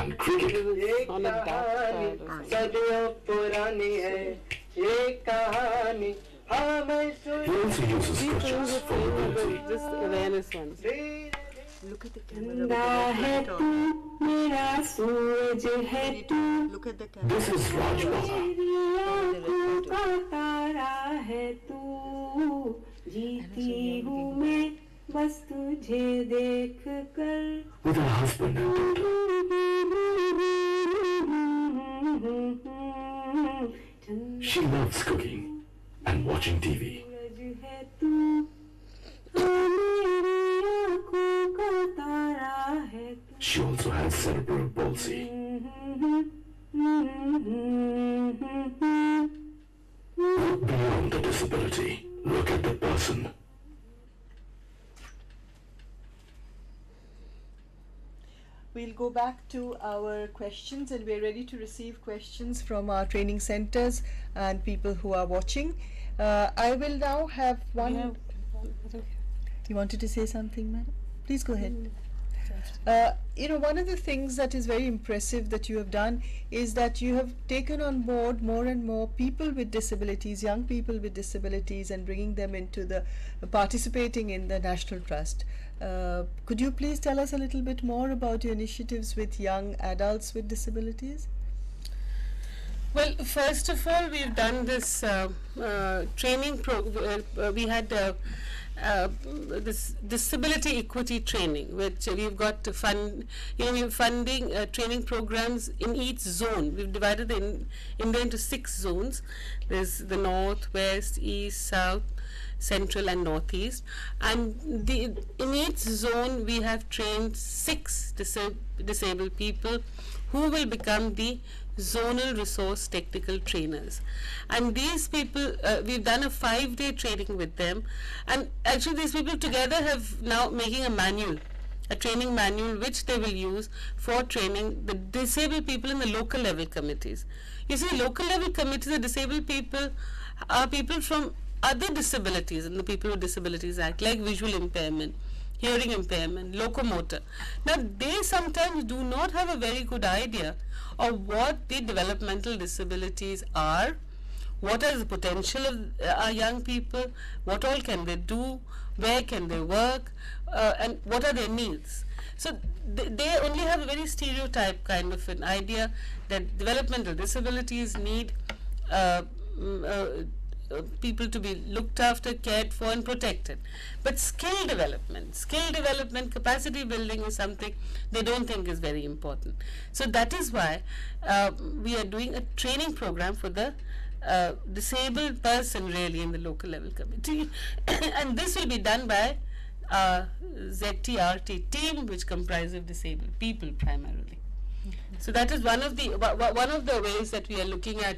and cricket. On a dark सदियों पुरानी है ये कहानी हाँ मैं He also uses crutches for mobility. Just awareness ones. Look at the चंदा camera. है तू मेरा सूरज है तू Look at the camera. This is Raj Baba. आँखों का तारा है तू जीती हूँ मैं बस तुझे देख कर With her husband and daughter. She loves cooking and watching TV. सूरज है तू मेरी आँखों का तारा है तू She also has cerebral palsy. Look beyond the disability. Look at the person. We'll go back to our questions, and we're ready to receive questions from our training centers and people who are watching. I will now have one. You wanted to say something, madam? Please go ahead. One of the things that is very impressive that you have done is that you have taken on board more and more people with disabilities, young people with disabilities, and bringing them into the participating in the National Trust. Could you please tell us a little bit more about your initiatives with young adults with disabilities? Well, first of all, we've done this training we had this disability equity training, which we've got to fund. We're funding training programs in each zone. We've divided India into 6 zones. There's the north, west, east, south, central, and northeast. And in each zone, we have trained 6 disabled people who will become the zonal resource technical trainers. And these people, we've done a 5-day training with them, and actually these people together have now making a training manual which they will use for training the disabled people in the local level committees. You see, local level committees, the disabled people are people from other disabilities in the People with Disabilities Act, like visual impairment, hearing impairment, locomotor. Now, they sometimes do not have a very good idea of what the developmental disabilities are, what is the potential of our young people, what all can they do, where can they work, and what are their needs. So they only have a very stereotype kind of an idea that developmental disabilities need people to be looked after, cared for, and protected. But skill development, capacity building is something they don't think is very important. So that is why we are doing a training program for the disabled person really in the local level committee. And this will be done by ZTRT team, which comprises of disabled people primarily. So that is one of the ways that we are looking at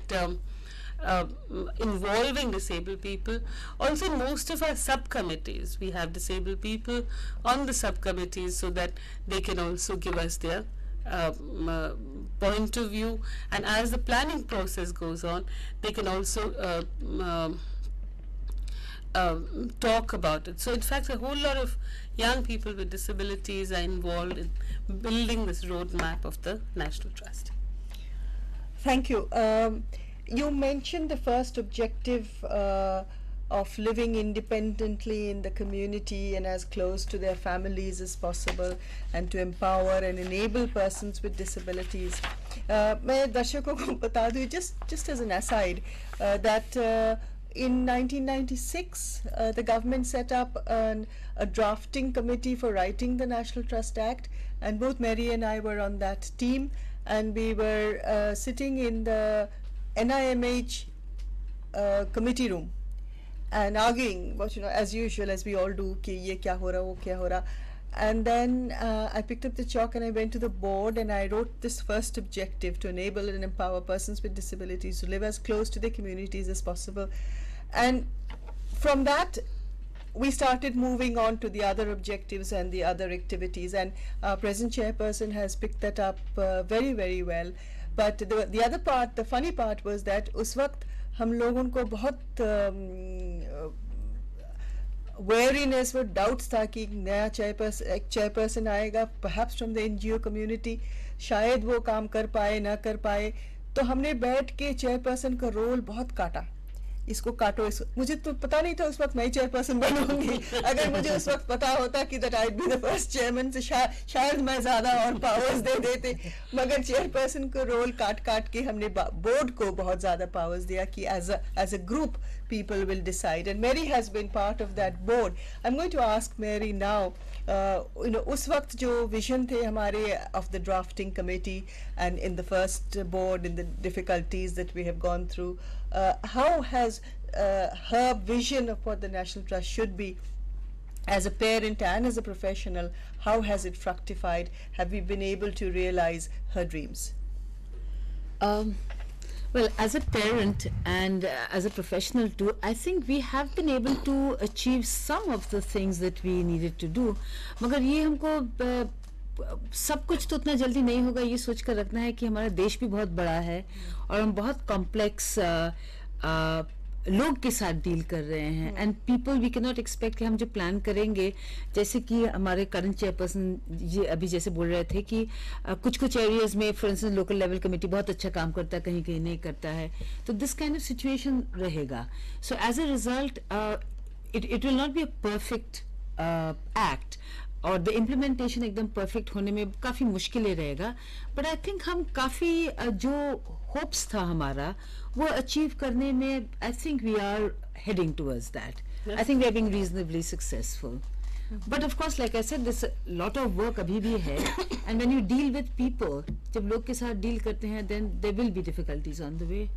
involving disabled people. Also, in most of our subcommittees, we have disabled people on the subcommittees so that they can also give us their point of view, and as the planning process goes on, they can also talk about it. So in fact, a whole lot of young people with disabilities are involved in building this roadmap of the National Trust. Thank you. You mentioned the first objective of living independently in the community and as close to their families as possible, and to empower and enable persons with disabilities. मैं दर्शकों को बता दूँ, just as an aside, that in 1996 the government set up a drafting committee for writing the National Trust Act, and both Mary and I were on that team, and we were sitting in the NIMH committee room and arguing, but as usual, as we all do, ki ye kya ho raha, wo kya ho raha. And then I picked up the chalk and I went to the board and I wrote this first objective: to enable and empower persons with disabilities to live as close to their communities as possible. And from that, we started moving on to the other objectives and the other activities, and our present chairperson has picked that up very, very well. But the other part, the funny part, was that उस वक्त हम लोगों को बहुत wariness और doubts था कि नया chairperson आएगा, perhaps from the NGO community. शायद वो काम कर पाए ना कर पाए, तो हमने बैठ के चेयरपर्सन का रोल बहुत काटा, इसको काटो, इसको। मुझे तो पता नहीं था उस वक्त मैं ही चेयरपर्सन बनूंगी। अगर मुझे उस वक्त पता होता कि that I be the first chairman, से शायद मैं ज्यादा और पावर्स दे देते, मगर चेयरपर्सन को रोल काट काट के हमने बोर्ड को बहुत ज्यादा पावर्स दिया कि as a group people will decide, and Mary has been part of that board. I'm going to ask Mary now, उस वक्त जो vision थे हमारे of the drafting committee and in the first board, in the difficulties that we have gone through, how has her vision of what the National Trust should be as a parent and as a professional, how has it fructified? Have we been able to realize her dreams? Well, as a parent and as a professional too, I think we have been able to achieve some of the things that we needed to do. मगर ये हमको सब कुछ तो उतना जल्दी नहीं होगा, ये सोच कर रखना है कि हमारा देश भी बहुत बड़ा है और हम बहुत कॉम्प्लेक्स लोग के साथ डील कर रहे हैं, and people we can not expect कि हम जो प्लान करेंगे, जैसे कि हमारे करंट चेयरपर्सन ये अभी जैसे बोल रहे थे कि कुछ एरियाज में for instance local level committee बहुत अच्छा काम करता है, कहीं कहीं नहीं करता है, तो दिस काइंड ऑफ सिचुएशन रहेगा. So as a result it will not be a perfect act और द इम्प्लीमेंटेशन एकदम परफेक्ट होने में काफ़ी मुश्किलें रहेगा, बट आई थिंक हम काफ़ी जो होप्स था हमारा वो अचीव करने में, I think we are heading towards that. I think we are being reasonably successful. But of course like I said this lot of work अभी भी है, and when you deal with people, जब लोग के साथ deal करते हैं, then there will be difficulties on the way.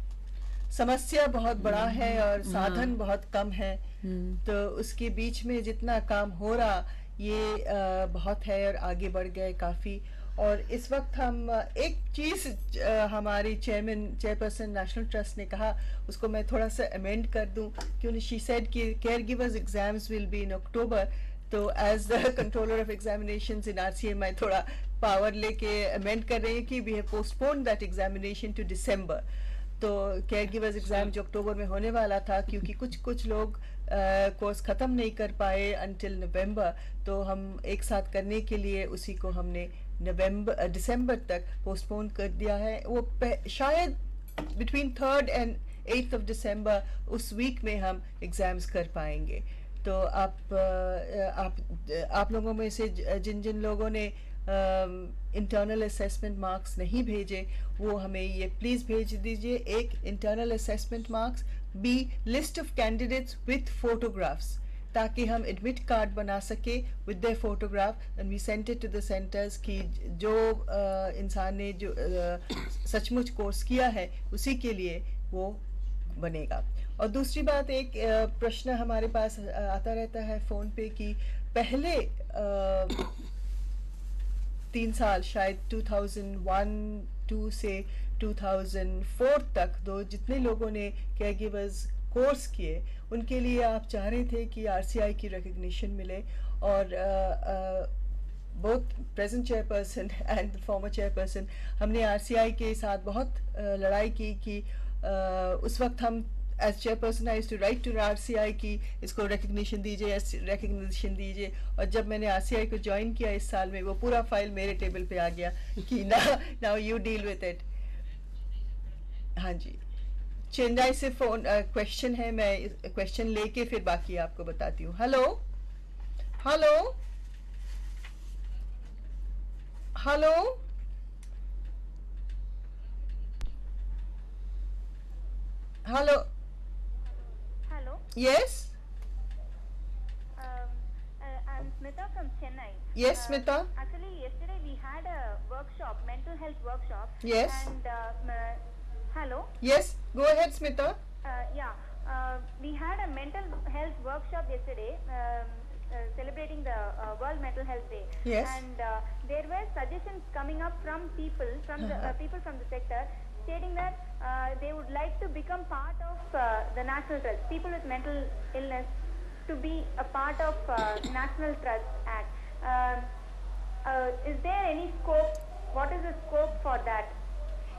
समस्या बहुत बड़ा है और साधन बहुत कम है, तो उसके बीच में जितना काम हो रहा ये बहुत है और आगे बढ़ गए काफ़ी. और इस वक्त हम एक चीज़ हमारी चेयरपर्सन नेशनल ट्रस्ट ने कहा, उसको मैं थोड़ा सा अमेंड कर दूं, क्योंकि शी सेड कि caregivers exams will be in October, तो as the controller of examinations in RCA मैं थोड़ा पावर लेके अमेंड कर रही हूँ कि we have postponed that examination to December. तो केयर गिवर्स एग्जाम जो अक्टूबर में होने वाला था, क्योंकि कुछ लोग कोर्स ख़त्म नहीं कर पाए अनटिल नवंबर, तो हम एक साथ करने के लिए उसी को हमने दिसंबर तक पोस्टपोन कर दिया है. वो शायद between 3rd and 8th of दिसंबर उस वीक में हम एग्ज़ाम्स कर पाएंगे. तो आप लोगों में से जिन लोगों ने इंटरनल असेसमेंट मार्क्स नहीं भेजे, वो हमें ये प्लीज़ भेज दीजिए. एक internal assessment marks, B list of candidates with photographs, ताकि हम एडमिट कार्ड बना सके with their photograph, and we sent it to the centres कि जो इंसान ने जो सचमुच कोर्स किया है उसी के लिए वो बनेगा. और दूसरी बात, एक प्रश्न हमारे पास आता रहता है फ़ोन पे कि पहले 3 साल शायद 2001-2 से 2004 तक जितने लोगों ने केयर गिवर्स कोर्स किए, उनके लिए आप चाह रहे थे कि आरसीआई की रिकग्निशन मिले, और both present chairperson and former chairperson हमने आरसीआई के साथ बहुत लड़ाई की कि उस वक्त हम as chairperson I used to write to RCI की इसको रिकग्निशन दीजिए, और जब मैंने आरसीआई को ज्वाइन किया इस साल में, वो पूरा फाइल मेरे टेबल पे आ गया कि now you deal with it. हाँ जी, चेन्नई से फोन क्वेश्चन है, मैं क्वेश्चन लेके फिर बाकी आपको बताती हूँ. Hello hello hello hello Hello. Yes. I'm Smita from Chennai. Yes, Smita. Actually, yesterday we had a workshop, mental health workshop. Yes. And hello. Yes, go ahead, Smita. We had a mental health workshop yesterday, celebrating the World Mental Health Day. Yes. And there were suggestions coming up from people from the people from the sector, stating that they would like to become part of the National Trust. People with mental illness to be a part of National Trust Act. Is there any scope? What is the scope for that?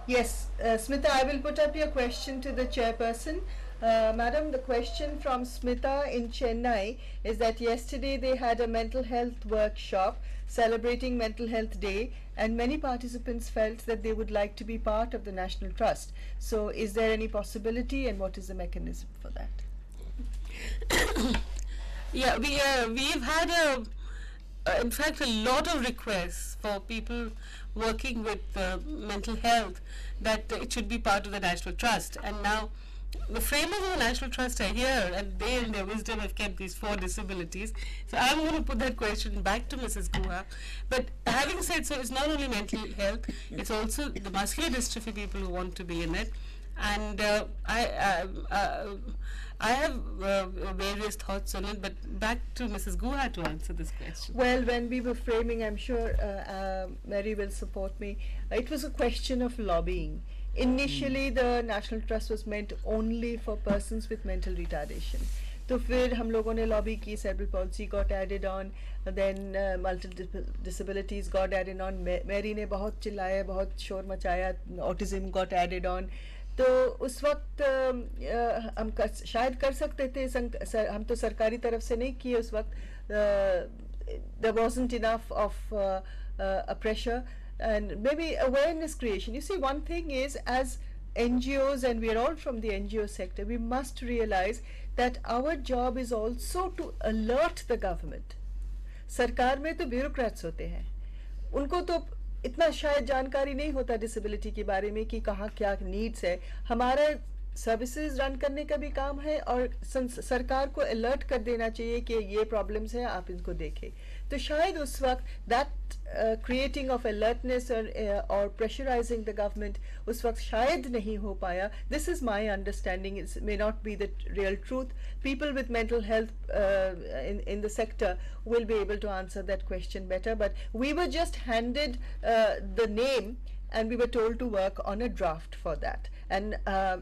Yes, Smita, I will put up your question to the chairperson. Madam, the question from Smita in Chennai is that yesterday they had a mental health workshop celebrating Mental Health Day, and many participants felt that they would like to be part of the National Trust. So, is there any possibility, and what is the mechanism for that? Yeah, we've had in fact, a lot of requests for people working with mental health that it should be part of the National Trust. And now the framers of the National Trust are here, and they in their wisdom have kept these 4 disabilities. So I'm going to put that question back to Mrs. Guha. But having said so, it's not only mental health, it's also the muscular dystrophy people who want to be in it. And I have various thoughts on it, but back to Mrs. Guha to answer this question. Well, when we were framing, I'm sure Mary will support me, it was a question of lobbying. Initially, the National Trust was meant only for persons with mental retardation. तो फिर हम लोगों ने lobby की, cerebral palsy got added on, then multiple disabilities got added on. Mary ने बहुत चिल्लाया, बहुत शोर मचाया, autism got added on. तो उस वक्त हम शायद कर सकते थे, हम तो सरकारी तरफ से नहीं किए उस वक्त. There wasn't enough of a pressure and maybe awareness creation. You see, one thing is, as NGOs, and we are all from the NGO sector, we must realize that our job is also to alert the government. सरकार में तो bureaucrats होते हैं, उनको तो इतना शायद जानकारी नहीं होता डिसेबिलिटी के बारे में कि कहाँ क्या नीड्स है. हमारा सर्विसेज रन करने का भी काम है और सरकार को अलर्ट कर देना चाहिए कि ये प्रॉब्लम्स हैं, आप इनको देखें. तो शायद उस वक्त दैट क्रिएटिंग ऑफ अलर्टनेस और प्रेशराइजिंग द गवर्नमेंट उस वक्त शायद नहीं हो पाया. This is my understanding, it may not be the real truth. People with mental health in the sector will be able to answer that question better, but we were just handed the name and we were told to work on a draft for that. And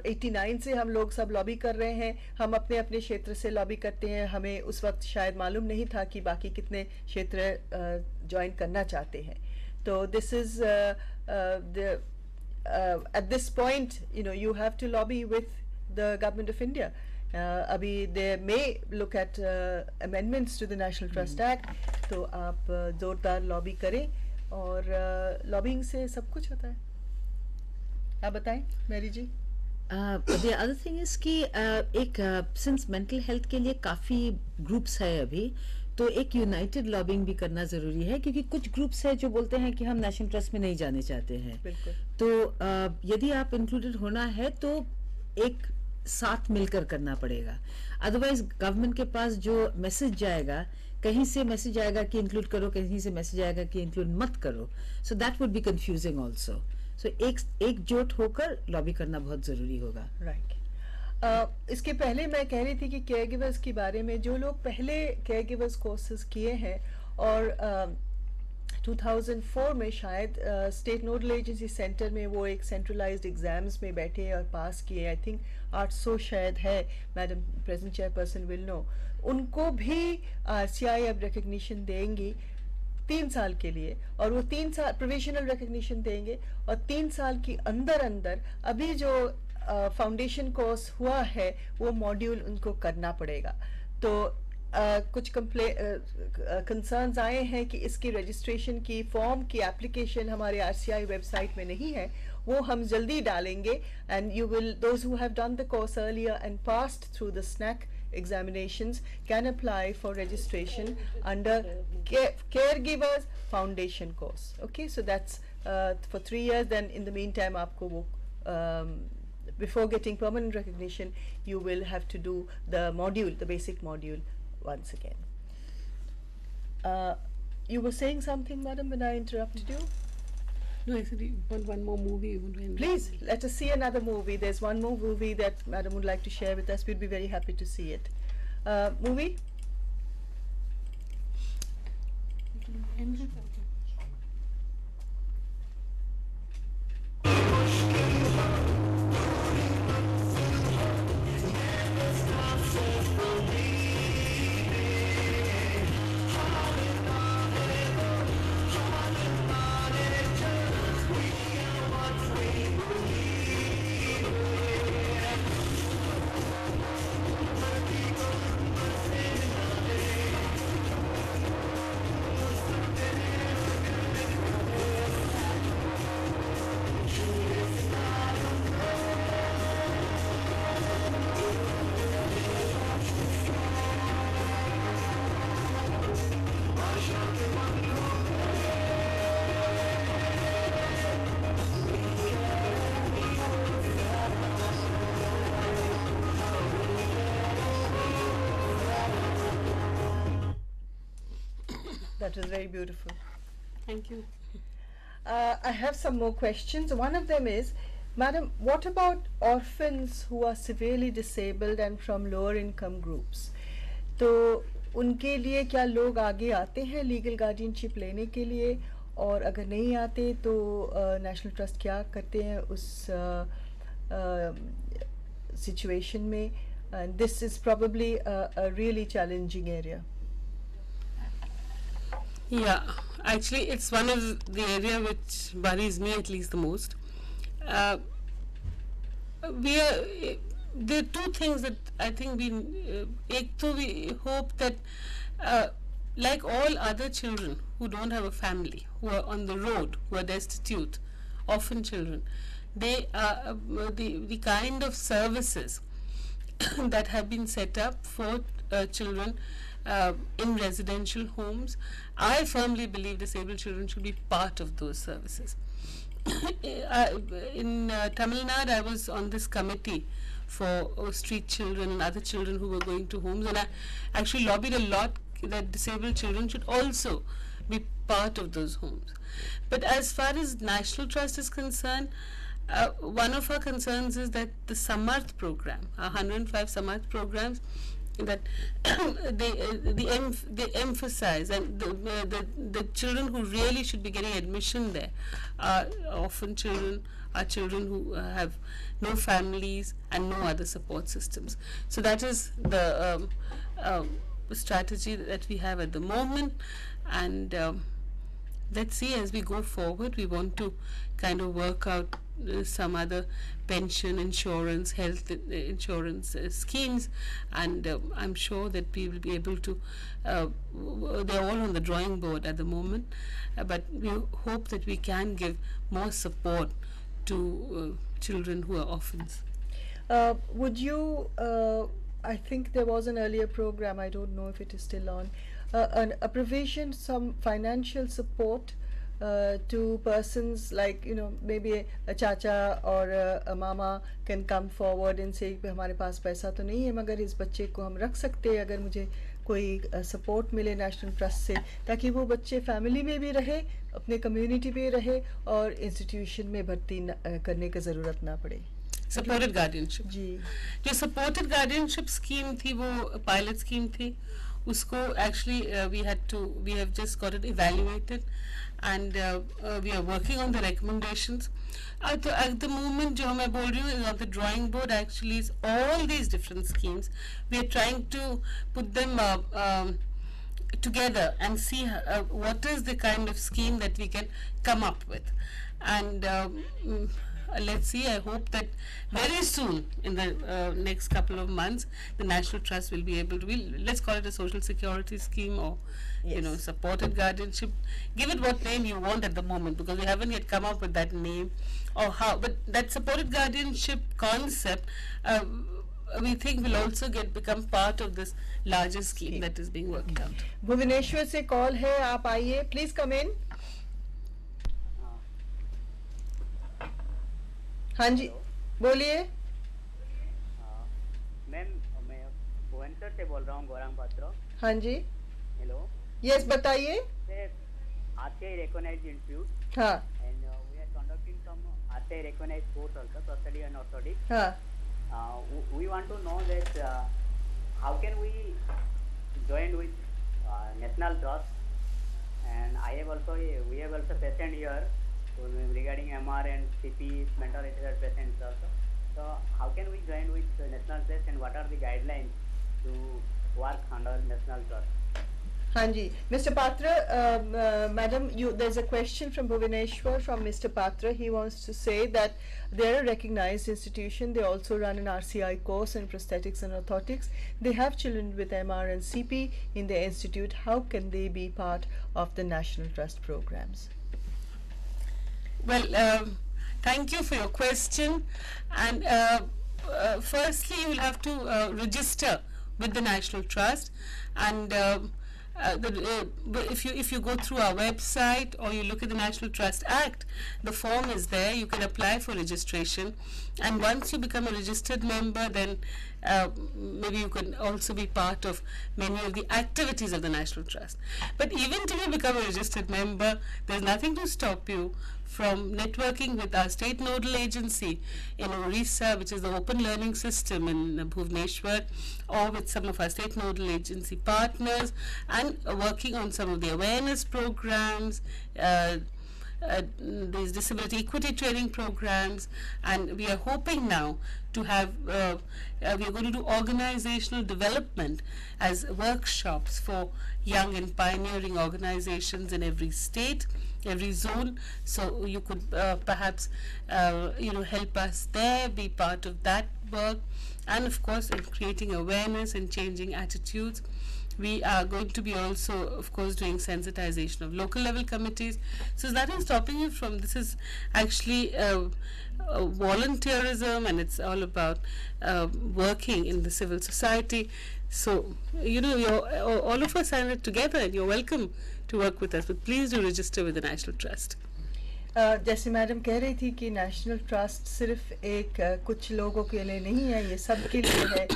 89 से हम लोग सब lobby कर रहे हैं, हम अपने अपने क्षेत्र से लॉबी करते हैं. हमें उस वक्त शायद मालूम नहीं था कि बाकी कितने क्षेत्र ज्वाइन करना चाहते हैं. तो this is at this point, you know, you have to lobby with the government of India. अभी they may look at amendments to the National Trust Act. तो आप जोरदार लॉबी करें और लॉबिंग से सब कुछ होता है. आप बताएं Mary ji. The other thing is कि एक since mental health के लिए काफ़ी groups है अभी, तो एक यूनाइटेड लॉबिंग भी करना ज़रूरी है, क्योंकि कुछ ग्रुप्स है जो बोलते हैं कि हम नेशनल ट्रस्ट में नहीं जाने चाहते हैं. तो यदि आप इंक्लूडेड होना है तो एक साथ मिलकर करना पड़ेगा. अदरवाइज गवर्नमेंट के पास जो मैसेज जाएगा, कहीं से मैसेज आएगा कि इंक्लूड करो, कहीं से मैसेज आएगा कि इंक्लूड मत करो. So that would be confusing also. So एकजुट होकर लॉबी करना बहुत ज़रूरी होगा. राइट. इसके पहले मैं कह रही थी कि केयर गिवर्स के बारे में, जो लोग पहले केयर गिवर्स कोर्सेज किए हैं और 2004 में शायद स्टेट नोडल एजेंसी सेंटर में वो एक सेंट्रलाइज्ड एग्जाम्स में बैठे और पास किए. आई थिंक 800 शायद है, madam present chairperson will know. उनको भी RCI अब रिकग्निशन देंगी 3 साल के लिए, और वो 3 साल प्रोविजनल रिकग्निशन देंगे, और 3 साल के अंदर अंदर अभी जो फाउंडेशन कोर्स हुआ है वो मॉड्यूल उनको करना पड़ेगा. तो कुछ कंसर्न्स आए हैं कि इसकी रजिस्ट्रेशन की फॉर्म की एप्लीकेशन हमारे RCI वेबसाइट में नहीं है, वो हम जल्दी डालेंगे. And you will, those who have done the course earlier and passed through the SNAC examinations can apply for registration under caregivers foundation course. Okay, so that's for 3 years. Then in the meantime aapko wo before getting permanent recognition you will have to do the module, the basic module once again. You were saying something, madam, when I interrupted you? No, I said you want one more movie. Please, let us see another movie. There's one more movie that madam would like to share with us. We'd be very happy to see it. Movie? That was very beautiful. Thank you. I have some more questions. One of them is, Madam, what about orphans who are severely disabled and from lower income groups? तो उनके लिए क्या लोग आगे आते हैं legal guardianship लेने के लिए, और अगर नहीं आते तो नेशनल ट्रस्ट क्या करते हैं उस सिचुएशन में? This is probably a really challenging area. Yeah, actually, it's one of the area which worries me at least the most. There are two things that I think we hope that like all other children who don't have a family, who are on the road, who are destitute, orphan children, they are the kind of services that have been set up for children in residential homes. I firmly believe disabled children should be part of those services. In Tamil Nadu, I was on this committee for street children and other children who were going to homes, and I actually lobbied a lot that disabled children should also be part of those homes. But as far as National Trust is concerned, one of our concerns is that the Samarth program, 105 Samarth programs, that they emphasize, and the children who really should be getting admission there are orphan children, are children who have no families and no other support systems. So that is the strategy that we have at the moment, and let's see as we go forward. We want to kind of work out some other pension, insurance, health insurance schemes, and I'm sure that we will be able to, they're all on the drawing board at the moment, but we hope that we can give more support to children who are orphans. Would you, I think there was an earlier program, I don't know if it is still on, a provision, some financial support to persons like, you know, maybe a chacha or a mama can come forward and say हमारे पास पैसा तो नहीं है मगर इस बच्चे को हम रख सकते हैं अगर मुझे कोई सपोर्ट मिले नेशनल ट्रस्ट से, ताकि वो बच्चे फैमिली में भी रहे, अपने कम्युनिटी में रहे और इंस्टीट्यूशन में भर्ती करने की ज़रूरत ना पड़े. सपोर्टेड गार्डियनशिप जी, जो सपोर्टेड गार्डियनशिप स्कीम थी वो पायलट स्कीम थी, उसको actually we have just got it evaluated, and we are working on the recommendations. At the moment जो मैं बोल रही हूँ is on the drawing board actually is all these different schemes. We are trying to put them together and see what is the kind of scheme that we can come up with, and let's see. I hope that very soon, in the next couple of months, the National Trust will be able to, let's call it a social security scheme, or you know, supported guardianship. Give it what name you want at the moment, because we haven't yet come up with that name or how. But that supported guardianship concept, we think will also become part of this larger scheme that is being worked out. Bhubaneswar से call है, आप आइए, please come इन. हाँ जी, बोलिए. Ma'am, मैं भुवनेश्वर से बोल रहा हूँ, गौरांग पात्र. हाँ जी. हेलो. यस, बताइए. RTI recognized institute. हाँ. And we are conducting some RTI recognized course also, custody and orthotics. हाँ. We want to know that how can we join with National Trust, and we have also patient here regarding MR and CP, mental health patients also. So how can we join with National Trust, and what are the guidelines to work under National Trust? हाँ जी, Mr. Patra, Madam, there's a question from Bhuvaneshwar from Mr. Patra. He wants to say that they're a recognized institution. They also run an RCI course in prosthetics and orthotics. They have children with MR and CP in their institute. How can they be part of the National Trust programs? Well, thank you for your question. And firstly, you will have to register with the National Trust, and if you go through our website or you look at the National Trust Act, the form is there. You can apply for registration, and once you become a registered member, then maybe you can also be part of many of the activities of the National Trust. But even till you become a registered member, there's nothing to stop you from networking with our state nodal agency in Orissa, which is the open learning system in Bhubaneswar, or with some of our state nodal agency partners, and working on some of the awareness programs, these disability equity training programs. And we are hoping now to have, we are going to do organizational development as workshops for young and pioneering organizations in every state, every zone. So you could perhaps help us there, be part of that work, and of course in creating awareness and changing attitudes. We are going to be also, of course, doing sensitization of local level committees. So that is stopping you from, this is actually volunteerism, and it's all about working in the civil society. So, all of us are in it together, and you're welcome to work with us, but please do register with the National Trust. जैसे madam कह रही थी कि national trust सिर्फ एक कुछ लोगों के लिए नहीं है, ये सबके लिए है,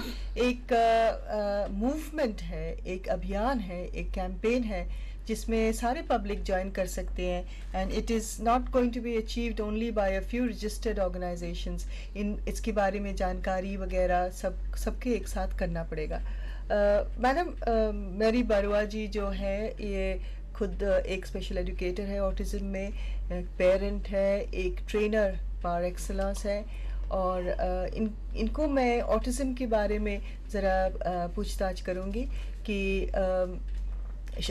एक मूवमेंट है, एक अभियान है, एक कैंपेन है जिसमें सारे पब्लिक ज्वाइन कर सकते हैं, and it is not going to be achieved only by a few registered organisations. इसके बारे में जानकारी वगैरह सबके एक साथ करना पड़ेगा. मैडम मेरी बरुआ जी जो है ये खुद एक स्पेशल एजुकेटर है ऑटिज़म में, पेरेंट है, एक ट्रेनर पार एक्सेलेंस है, और इनको मैं ऑटिज़म के बारे में ज़रा पूछताछ करूँगी कि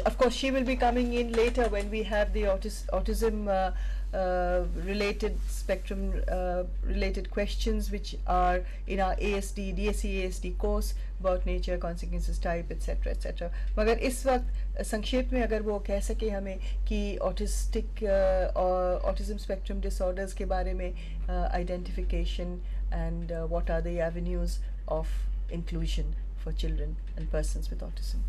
of course she will be coming in later when we have the autism related spectrum related questions which are in our ASD, DSE ASD course about nature, consequences, type, etc. etc. मगर इस वक्त संक्षेप में अगर वो कह सके हमें कि autism spectrum disorders के बारे में identification and what are the avenues of inclusion for children and persons with autism.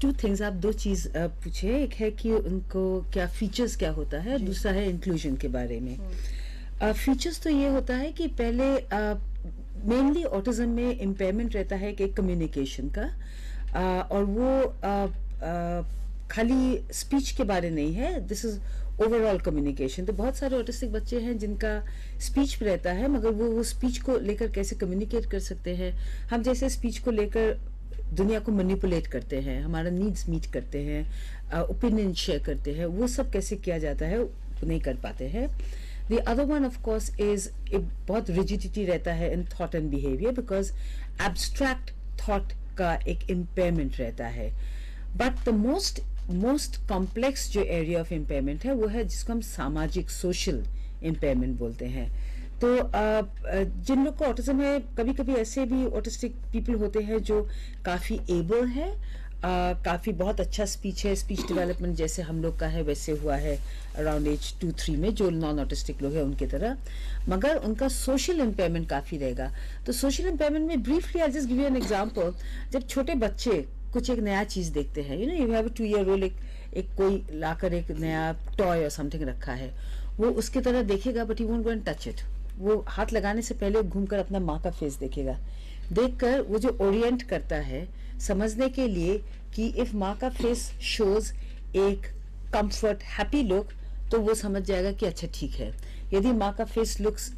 Two things, आप दो चीज़ पूछे. एक है कि उनको क्या फीचर्स क्या होता है, दूसरा है इंक्लूजन के बारे में. फीचर्स तो ये होता है कि पहले मेनली ऑटिज्म में इम्पेयरमेंट रहता है कि कम्युनिकेशन का, और वो खाली स्पीच के बारे नहीं है, दिस इज़ ओवरऑल कम्युनिकेशन. तो बहुत सारे ऑटिस्टिक बच्चे हैं जिनका स्पीच रहता है, मगर वो स्पीच को लेकर कैसे कम्युनिकेट कर सकते हैं. हम जैसे स्पीच को लेकर दुनिया को मैनिपुलेट करते हैं, हमारा नीड्स मीट करते हैं, ओपिनियन शेयर करते हैं, वो सब कैसे किया जाता है नहीं कर पाते हैं. The other one of course is एक बहुत rigidity रहता है in thought and behavior because abstract thought का एक impairment रहता है. But the most complex जो area of impairment है वो है जिसको हम सामाजिक social impairment बोलते हैं. तो जिन लोग को ऑटिज्म है, कभी कभी ऐसे भी ऑटिस्टिक पीपल होते हैं जो काफ़ी एबल है, काफ़ी बहुत अच्छा स्पीच है, स्पीच डेवलपमेंट जैसे हम लोग का है वैसे हुआ है अराउंड एज 2-3 में जो नॉन ऑटिस्टिक लोग हैं उनकी तरह, मगर उनका सोशल इम्पेयरमेंट काफ़ी रहेगा. तो सोशल इम्पेयरमेंट में briefly I just give you an example. जब छोटे बच्चे कुछ एक नया चीज़ देखते हैं, यू हैव अ 2-year-old, एक कोई लाकर एक नया टॉय और समथिंग रखा है, वो उसकी तरह देखेगा but he won't go and touch it. वो हाथ लगाने से पहले घूमकर अपना माँ का फेस देखेगा. देखकर वो जो ओरिएंट करता है समझने के लिए कि इफ माँ का फेस शोज एक कंफर्ट हैप्पी लुक, तो वो समझ जाएगा कि अच्छा ठीक है. यदि माँ का face looks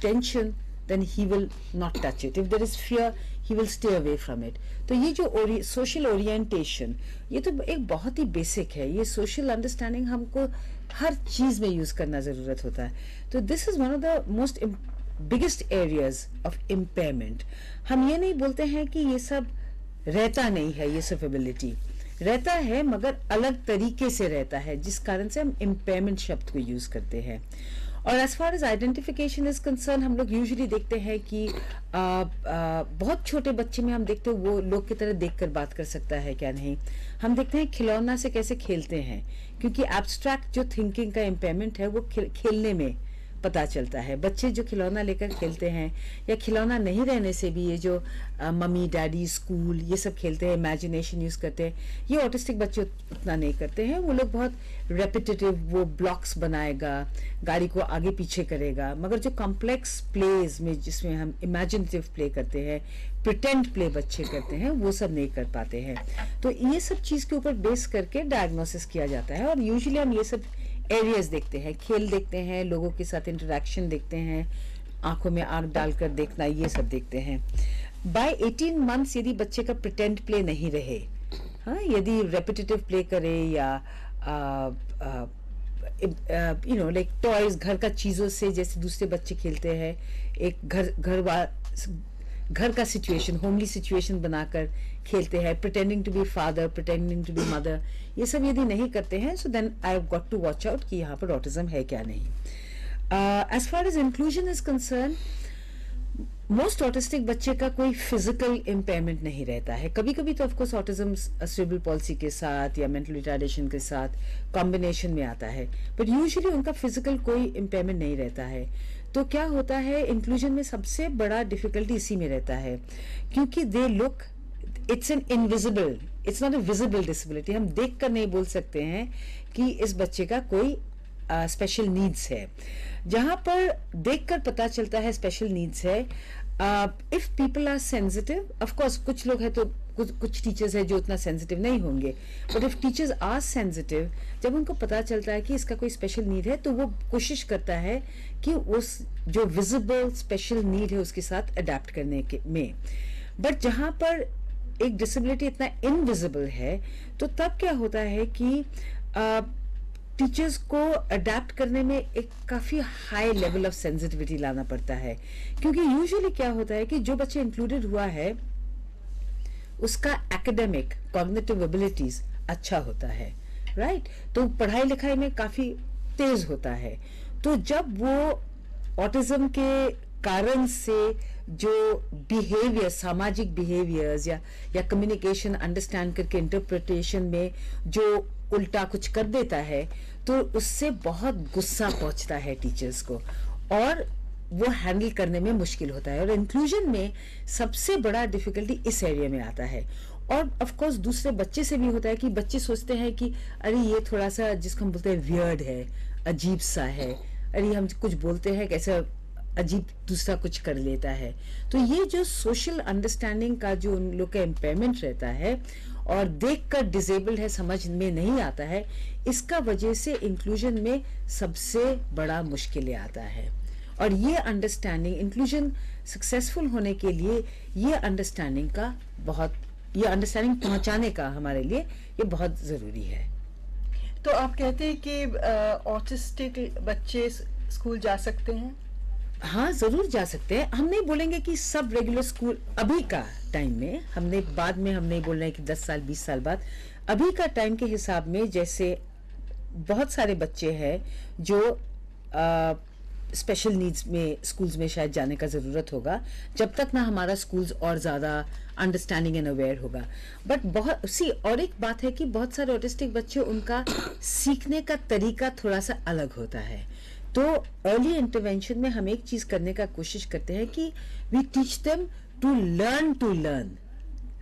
tension, then he will not touch it. If there is fear, he will stay away from it. तो ये जो सोशल ओरिएंटेशन, ये तो एक बहुत ही बेसिक है. ये सोशल अंडरस्टैंडिंग हमको हर चीज में यूज करना जरूरत होता है. तो this is one of the most biggest areas of impairment. हम ये नहीं बोलते हैं कि ये सब रहता नहीं है, ये सब एबिलिटी रहता है मगर अलग तरीके से रहता है, जिस कारण से हम इम्पेयरमेंट शब्द को यूज करते हैं. और as far as identification is concern, हम लोग यूजुअली देखते हैं कि बहुत छोटे बच्चे में हम देखते हैं वो लोग की तरह देखकर बात कर सकता है क्या नहीं. हम देखते हैं खिलौना से कैसे खेलते हैं, क्योंकि एब्स्ट्रैक्ट जो थिंकिंग का इम्पेयरमेंट है वो खेलने में पता चलता है। बच्चे जो खिलौना लेकर खेलते हैं या खिलौना नहीं रहने से भी ये जो मम्मी डैडी स्कूल ये सब खेलते हैं, इमेजिनेशन यूज करते हैं, ये ऑटिस्टिक बच्चे उतना नहीं करते हैं। वो लोग बहुत रेपिटेटिव, वो ब्लॉक्स बनाएगा, गाड़ी को आगे पीछे करेगा, मगर जो कॉम्प्लेक्स प्लेज में जिसमें हम इमेजिनेटिव प्ले करते हैं, प्रिटेंड प्ले बच्चे करते हैं, वो सब नहीं कर पाते हैं। तो ये सब चीज के ऊपर बेस करके डायग्नोसिस किया जाता है और यूजुअली हम ये सब एरियाज देखते हैं, खेल देखते हैं, लोगों के साथ इंटरेक्शन देखते हैं, आंखों में आंख डालकर देखना, ये सब देखते हैं। बाय 18 मंथ्स यदि बच्चे का प्रिटेंड प्ले नहीं रहे, हाँ, यदि रेपिटेटिव प्ले करे या यू नो लाइक टॉयज, घर का चीजों से जैसे दूसरे बच्चे खेलते हैं, एक घर का सिचुएशन, होमली सिचुएशन बनाकर खेलते हैं, pretending to be father, pretending to be mother, ये सब यदि नहीं करते हैं, so then I have got to watch out कि यहाँ पर ऑटिज्म है क्या नहीं। As far as inclusion is concern, most autistic बच्चे का कोई फिजिकल इम्पेयरमेंट नहीं रहता है। कभी कभी तो ऑफकोर्स ऑटिज्म सेरेब्रल पॉलिसी के साथ या मेंटल रिटार्डेशन के साथ कॉम्बिनेशन में आता है, बट यूजुअली उनका फिजिकल कोई इम्पेयरमेंट नहीं रहता है। तो क्या होता है, इंक्लूजन में सबसे बड़ा डिफिकल्टी इसी में रहता है, क्योंकि they look, it's an invisible, it's not a visible disability. हम देख कर नहीं बोल सकते हैं कि इस बच्चे का कोई स्पेशल नीड्स है। जहां पर देखकर पता चलता है स्पेशल नीड्स है, if people are sensitive, of course कुछ लोग हैं तो कुछ टीचर्स है जो उतना सेंसिटिव नहीं होंगे, but if teachers are sensitive, जब उनको पता चलता है कि इसका कोई स्पेशल नीड है, तो वो कोशिश करता है कि उस जो विजिबल स्पेशल नीड है उसके साथ अडेप्ट करने के में। बट जहां पर एक डिसेबिलिटी इतना इनविजिबल है, तो तब क्या होता है कि टीचर्स को अडेप्ट करने में एक काफी हाई लेवल ऑफ सेंसिटिविटी लाना पड़ता है, क्योंकि यूजुअली क्या होता है कि जो बच्चे इंक्लूडेड हुआ है उसका एकेडमिक कॉग्निटिव एबिलिटीज अच्छा होता है, राइट, तो पढ़ाई लिखाई में काफी तेज होता है। तो जब वो ऑटिज्म के कारण से जो बिहेवियर, सामाजिक बिहेवियर्स या कम्युनिकेशन अंडरस्टैंड करके इंटरप्रिटेशन में जो उल्टा कुछ कर देता है, तो उससे बहुत गुस्सा पहुंचता है टीचर्स को और वो हैंडल करने में मुश्किल होता है। और इंक्लूजन में सबसे बड़ा डिफिकल्टी इस एरिया में आता है। और ऑफ कोर्स दूसरे बच्चे से भी होता है कि बच्चे सोचते हैं कि अरे ये थोड़ा सा जिसको हम बोलते हैं वियर्ड है, अजीब सा है, अरे हम कुछ बोलते हैं कैसे अजीब दूसरा कुछ कर लेता है। तो ये जो सोशल अंडरस्टैंडिंग का जो उन लोग का इम्पेयरमेंट रहता है और देखकर डिसेबल्ड है समझ में नहीं आता है, इसका वजह से इंक्लूजन में सबसे बड़ा मुश्किल आता है। और ये अंडरस्टैंडिंग, इंक्लूजन सक्सेसफुल होने के लिए ये अंडरस्टैंडिंग पहुंचाने का हमारे लिए ये बहुत जरूरी है। तो आप कहते हैं कि ऑटिस्टिक बच्चे स्कूल जा सकते हैं? हाँ, जरूर जा सकते हैं। हम नहीं बोलेंगे कि सब रेगुलर स्कूल अभी का टाइम में, हमने बाद में हम नहीं बोल रहे हैं कि 10 साल 20 साल बाद, अभी का टाइम के हिसाब में जैसे बहुत सारे बच्चे हैं जो स्पेशल नीड्स में स्कूल्स में शायद जाने का ज़रूरत होगा, जब तक ना हमारा स्कूल्स और ज़्यादा अंडरस्टैंडिंग एंड अवेयर होगा। बट और एक बात है कि बहुत सारे ऑटिस्टिक बच्चे, उनका सीखने का तरीका थोड़ा सा अलग होता है। तो अर्ली इंटरवेंशन में हम एक चीज़ करने का कोशिश करते हैं कि we teach them to learn.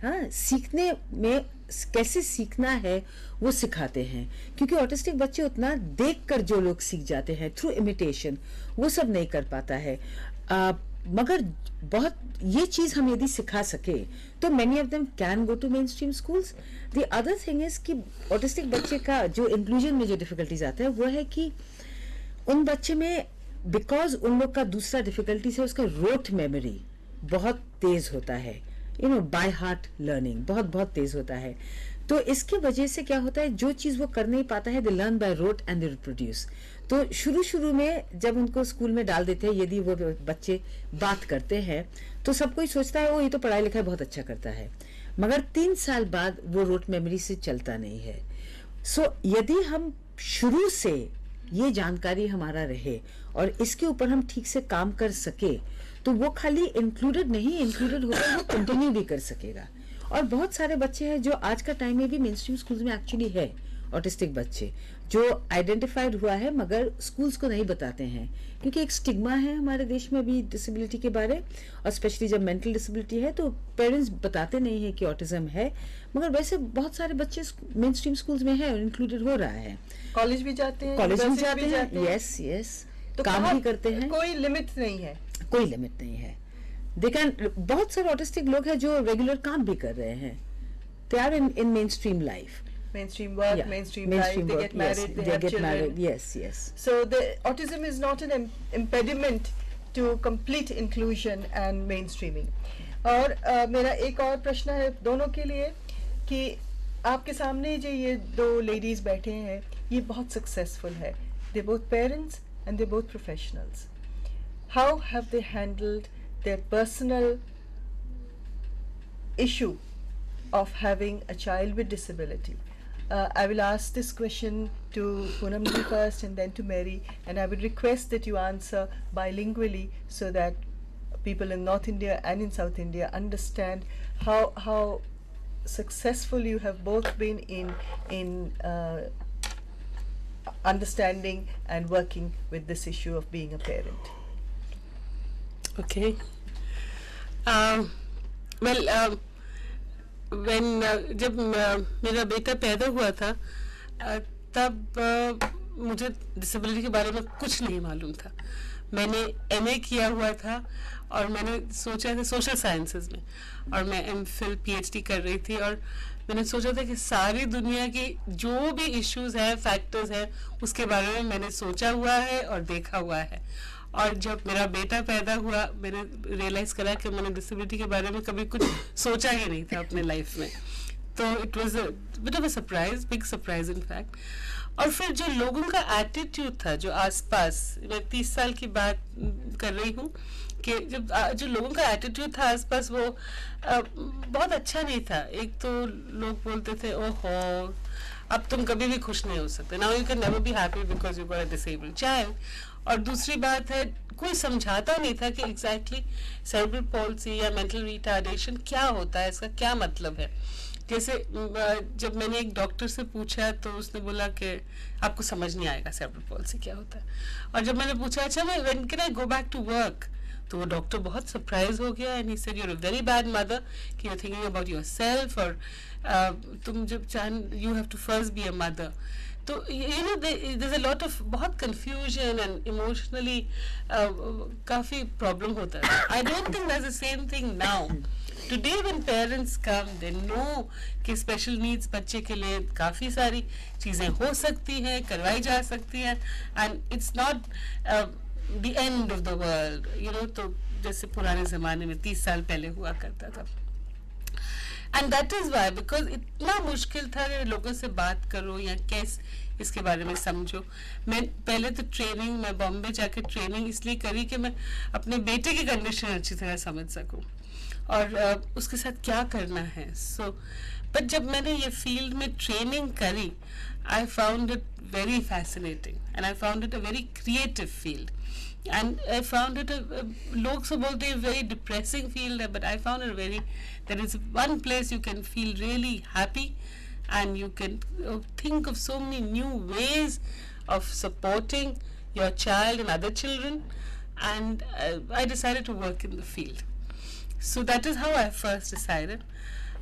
हाँ, सीखने में कैसे सीखना है वो सिखाते हैं, क्योंकि ऑटिस्टिक बच्चे उतना देखकर जो लोग सीख जाते हैं थ्रू इमिटेशन, वो सब नहीं कर पाता है। मगर बहुत ये चीज हम यदि सिखा सके तो many of them can go to main stream schools. The other thing is कि ऑटिस्टिक बच्चे का जो इंक्लूजन में जो डिफिकल्टीज आता है वो है कि उन बच्चे में, बिकॉज उन लोग का दूसरा डिफिकल्टीज है, उसका रोट मेमोरी बहुत तेज होता है, बाय हार्ट लर्निंग बहुत तेज होता है। तो इसकी वजह से क्या होता है, जो चीज वो कर नहीं पाता है, they learn by rote and they reproduce. तो शुरू में जब उनको स्कूल में डाल देते हैं, यदि वो बच्चे बात करते हैं तो सब कोई सोचता है वो ये तो पढ़ाई लिखाई बहुत अच्छा करता है, मगर 3 साल बाद वो रोट मेमोरी से चलता नहीं है। सो यदि हम शुरू से ये जानकारी हमारा रहे और इसके ऊपर हम ठीक से काम कर सके, तो वो खाली इंक्लूडेड होकर वो कंटिन्यू भी कर सकेगा। और बहुत सारे बच्चे हैं जो आज का टाइम में भी मेन स्ट्रीम स्कूल्स में एक्चुअली है ऑटिस्टिक बच्चे, जो आइडेंटिफाइड हुआ है मगर स्कूल्स को नहीं बताते हैं, क्योंकि एक स्टिग्मा है हमारे देश में अभी डिसेबिलिटी के बारे, और स्पेशली जब मेंटल डिसेबिलिटी है तो पेरेंट्स बताते नहीं है कि ऑटिज्म है, मगर वैसे बहुत सारे बच्चे मेन स्ट्रीम स्कूल्स में है, इंक्लूडेड हो रहा है, कॉलेज भी जाते हैं, कॉलेज में यूनिवर्सिटी जाते हैं, यस यस, तो काम भी करते हैं, कोई लिमिट नहीं है, कोई लिमिट नहीं है। बहुत सारे ऑटिस्टिक लोग हैं जो रेगुलर काम भी कर रहे हैं, they are in main stream life, mainstream work, Yeah, mainstream mainstream life, they work, get married, yes, they they have get children. married, yes, yes. So the autism is not an impediment to complete inclusion and mainstreaming. और मेरा एक और प्रश्न है दोनों के लिए कि आपके सामने जो ये दो लेडीज बैठे हैं ये बहुत सक्सेसफुल है, they both parents and they both professionals. How have they handled their personal issue of having a child with disability? I will ask this question to Poonam ji first and then to Mary, and I would request that you answer bilingually so that people in North India and in South India understand how successful you have both been in understanding and working with this issue of being a parent. Okay. Well, जब मेरा बेटा पैदा हुआ था तब मुझे disability के बारे में कुछ नहीं मालूम था। मैंने एमए किया हुआ था और मैंने सोचा था सोशल साइंसेस में, और मैं एमफिल पीएचडी कर रही थी, और मैंने सोचा था कि सारी दुनिया की जो भी इश्यूज हैं, फैक्टर्स हैं, उसके बारे में मैंने सोचा हुआ है और देखा हुआ है। और जब मेरा बेटा पैदा हुआ मैंने रियलाइज करा कि मैंने डिसेबिलिटी के बारे में कभी कुछ सोचा ही नहीं था अपने लाइफ में, तो it was a bit of a surprise, big surprise in fact. और फिर जो लोगों का एटीट्यूड था जो आसपास, मैं 30 साल की बात कर रही हूँ, कि जब जो लोगों का एटीट्यूड था आसपास वो बहुत अच्छा नहीं था। एक तो लोग बोलते थे ओहो अब तुम कभी भी खुश नहीं हो सकते, now you can never be happy because you got a disabled child. और दूसरी बात है कोई समझाता नहीं था कि एग्जैक्टली सेरेब्रल पॉल्सी या मेंटल रिटार्डेशन क्या होता है, इसका क्या मतलब है। जैसे जब मैंने एक डॉक्टर से पूछा तो उसने बोला कि आपको समझ नहीं आएगा सेरेब्रल पॉल्सी क्या होता है। और जब मैंने पूछा अच्छा मैं when can I go back to work, तो वो डॉक्टर बहुत सरप्राइज हो गया and he said you are a very bad mother कि you are thinking about yourself, और तुम जब you have to first be a mother. तो you know there is a lot of बहुत कंफ्यूजन एंड इमोशनली काफी problem होता है। I don't think that's the same thing now. Today when parents come they know कि special needs बच्चे के लिए काफी सारी चीजें हो सकती हैं, करवाई जा सकती हैं, and it's not the end of the world, you know. तो जैसे पुराने जमाने में 30 साल पहले हुआ करता था। And that is why because इतना मुश्किल था कि लोगों से बात करो या कैसे इसके बारे में समझो। मैं पहले तो ट्रेनिंग, मैं बॉम्बे जाके ट्रेनिंग इसलिए करी कि मैं अपने बेटे की कंडीशन अच्छी तरह समझ सकूं और उसके साथ क्या करना है। सो बट जब मैंने ये फील्ड में ट्रेनिंग करी I found it very fascinating and I found it a very creative field and I found it लोग सब बोलते हैं very depressing field है, but I found it very, there is one place you can feel really happy and you can think of so many new ways of supporting your child and other children, and I decided to work in the field. So that is how I first decided,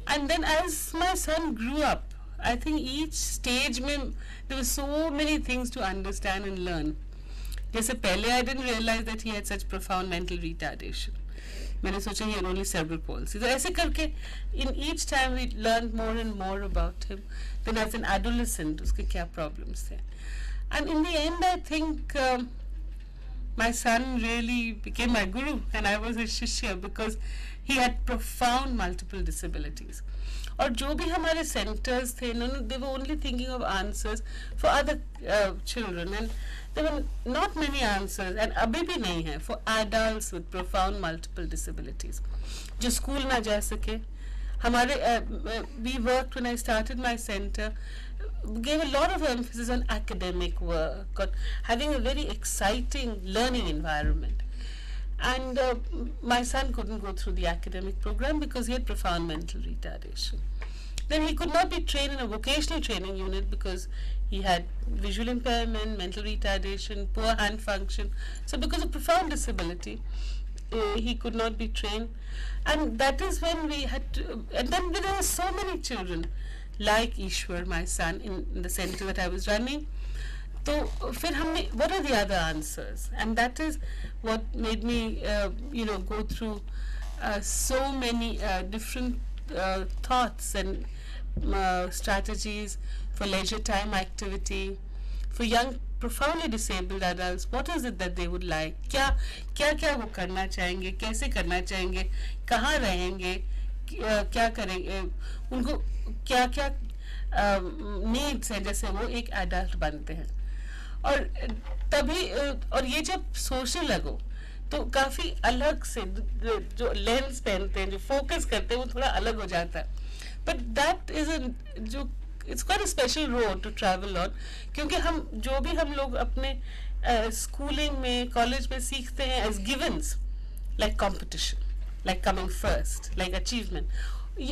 and then as my son grew up I think each stage में there were so many things to understand and learn. जैसे पहले I didn't realize that he had such profound mental retardation. मैंने सोचा he had only cerebral palsy. तो ऐसे करके in each time we learned more and more about him. Then as an adolescent उसके क्या problems थे. And in the end I think my son really became my guru and I was his shishya because he had profound multiple disabilities. और जो भी हमारे centers थे, they were only thinking of answers for other children, and there were not many answers, and अभी भी नहीं है for adults with profound multiple disabilities जो स्कूल ना जा सके। हमारे we worked when I started my center, gave a lot of emphasis on academic work, on having a very exciting learning environment. And my son couldn't go through the academic program because he had profound mental retardation. Then he could not be trained in a vocational training unit because He had visual impairment, mental retardation, poor hand function. So because of profound disability, he could not be trained. And that is when we had to, and then there were so many children like Ishwar, my son, in the center that I was running. So फिर हमने, what are the other answers? And that is what made me go through so many different thoughts and strategies for leisure time activity for young profoundly disabled adults. What is it that they would like? क्या वो करना चाहेंगे, कैसे करना चाहेंगे, कहाँ रहेंगे, क्या करेंगे, उनको क्या needs हैं जैसे वो एक adult बनते हैं. और तभी और ये जब सोशल लगो तो काफी अलग से जो लेंस पहनते हैं, जो फोकस करते हैं, वो थोड़ा अलग हो जाता है. बट दैट इज जो it's quite a special road to travel on, क्योंकि हम जो भी हम लोग अपने स्कूलिंग में, कॉलेज में सीखते हैं as givens, like competition, like coming first, like achievement,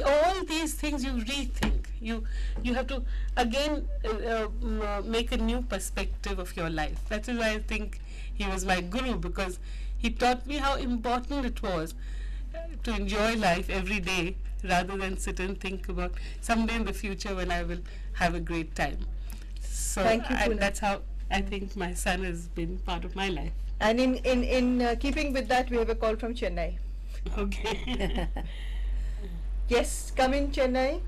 all these things you rethink. You have to again make a new perspective of your life. That is why I think he was my guru, because he taught me how important it was to enjoy life every day rather than sit and think about someday in the future when I will have a great time. So Thank you, Poonam. that's how I think my son has been part of my life. And in keeping with that, we have a call from Chennai. Okay. Yes, come in, Chennai.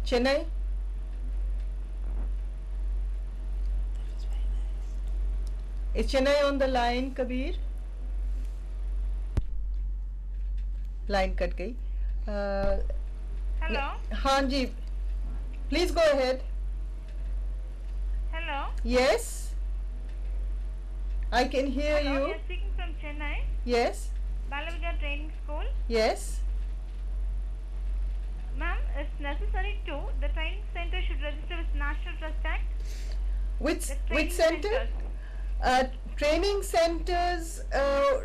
Chennai? Is Chennai on the line, Kabir? Line cut gayi. Hello. haan ji, please go ahead. Hello. Yes, I can hear Hello. you. You're speaking from Chennai. Yes, Balaviga Training School. yes. Ma'am, it's necessary to the training center should register with National Trust Act. Which The training center? centers. Training centers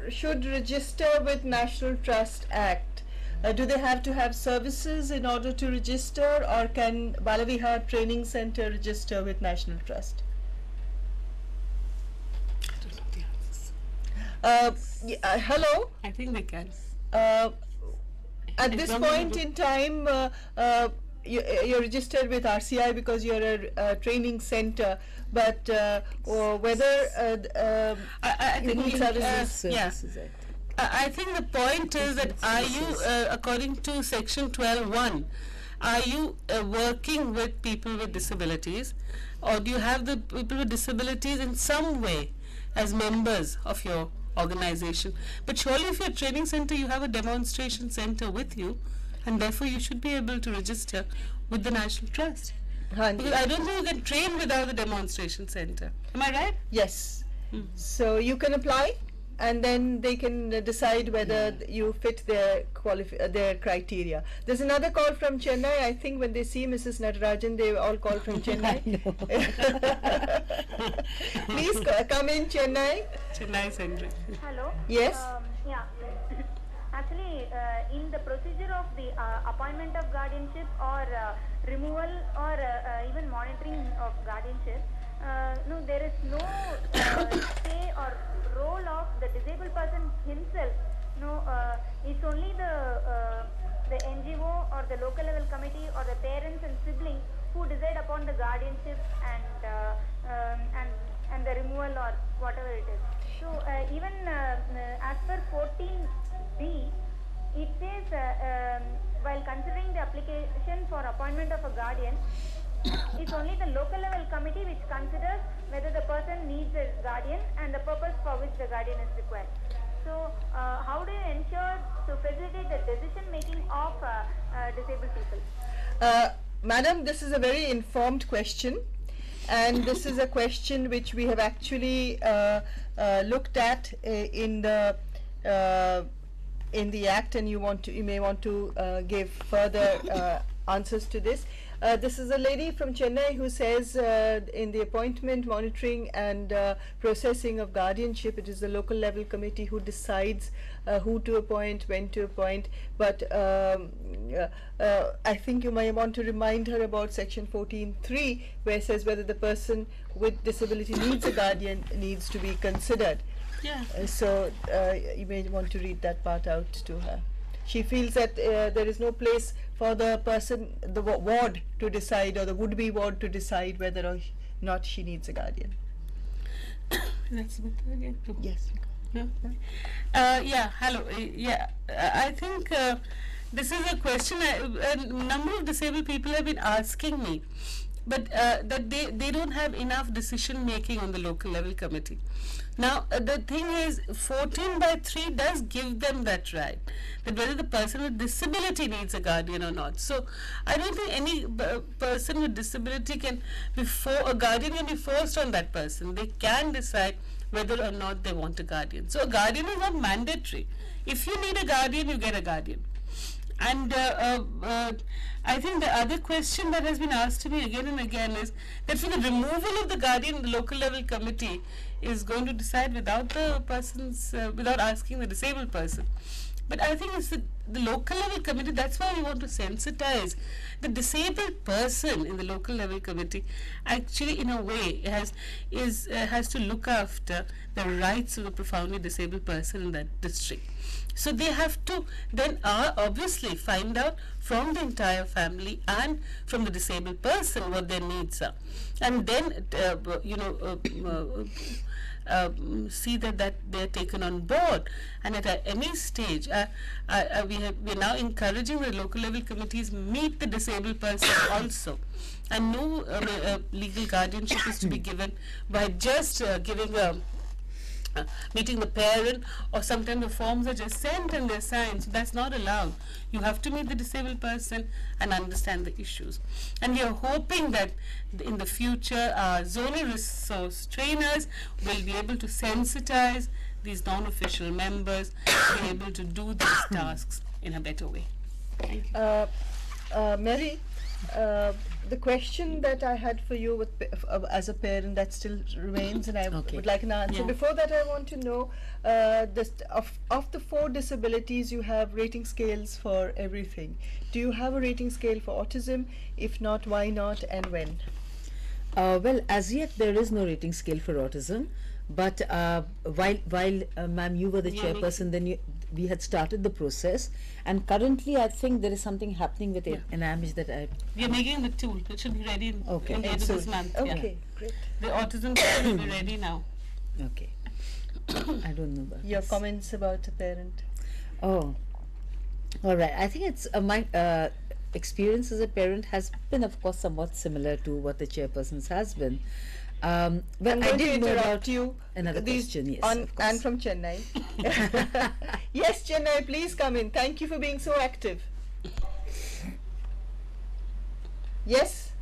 should register with National Trust Act. Do they have to have services in order to register, or can Balavihar Training Center register with National Trust? I don't know the answers. Hello. I think they can. At this point in time, you're registered with RCI because you're a training center, but whether I think you need services. Services Act. I think the point is that are you, according to Section 12(1), are you working with people with disabilities, or do you have the people with disabilities in some way as members of your organization? But surely if you're a training center, you have a demonstration center with you, and therefore you should be able to register with the National Trust. Haan ji. Because I don't think you can train without the demonstration center. Am I right? Yes. So you can apply, and then they can decide whether you fit their criteria. There's another call from Chennai. I think when they see Mrs. Natarajan, they all call from Chennai. Please come in, Chennai. Chennai Center. Hello. Yes. Yeah. Actually, in the procedure of the appointment of guardianship or removal or even monitoring of guardianship, no, there is no say or role of the disabled person himself. No, it's only the NGO or the local level committee or the parents and siblings who decide upon the guardianship and the removal or whatever it is. So even as per 14B, it says while considering the application for appointment of a guardian, it's only the local level committee which considers whether the person needs a guardian and the purpose for which the guardian is required. So how do you ensure to facilitate the decision making of disabled people? Madam, this is a very informed question, and this is a question which we have actually looked at in the Act, and you may want to give further answers to this. This is a lady from Chennai who says in the appointment, monitoring and processing of guardianship, it is the local level committee who decides who to appoint, when to appoint. But I think you might want to remind her about section 14.3, where it says whether the person with disability needs a guardian needs to be considered. Yeah. So you may want to read that part out to her. She feels that there is no place for the person, the ward to decide, or the would-be ward to decide whether or not she needs a guardian. That's a bit again. Yes. Yeah. Yeah. Hello. Yeah. I think this is a question a number of disabled people have been asking me, but that they don't have enough decision making on the local level committee. Now the thing is, 14/3 does give them that right, that whether the person with disability needs a guardian or not. So I don't think any person with disability can a guardian can be forced on that person. They can decide whether or not they want a guardian. So a guardian is not mandatory. If you need a guardian, you get a guardian. And I think the other question that has been asked to me again and again is that for the removal of the guardian, the local level committee is going to decide without the person's, without asking the disabled person. But I think it's the local level committee, that's why we want to sensitize the disabled person in the local level committee. Actually, in a way, has to look after the rights of the profoundly disabled person in that district. So they have to then obviously find out from the entire family and from the disabled person what their needs are, and then see that they're taken on board. And at any stage, we're now encouraging the local level committees meet the disabled person also, and no legal guardianship is to be given by just giving a meeting the parent, or sometimes the forms are just sent and they're signed. So that's not allowed. You have to meet the disabled person and understand the issues. And we are hoping that in the future our zonal resource trainers will be able to sensitize these non-official members, be able to do these tasks in a better way. Thank you. Mary, the question that I had for you as a parent, that still remains, and I would like an answer. Yeah. Before that, I want to know, of the 4 disabilities, you have rating scales for everything. Do you have a rating scale for autism? If not, why not, and when? Well, as yet there is no rating scale for autism, but while ma'am, you were the chairperson, then we had started the process, and currently I think there is something happening with Enamish that we are making the tool. It should be ready in the end of this month. Okay, great. The autism tool will be ready now. Okay. I don't know about your comments about a parent. Oh, all right. I think it's my experience as a parent has been, of course, somewhat similar to what the chairperson's has been. Well, I did know about you. Another question, yes. And from Chennai. Yes, Chennai, please come in. Thank you for being so active. Yes?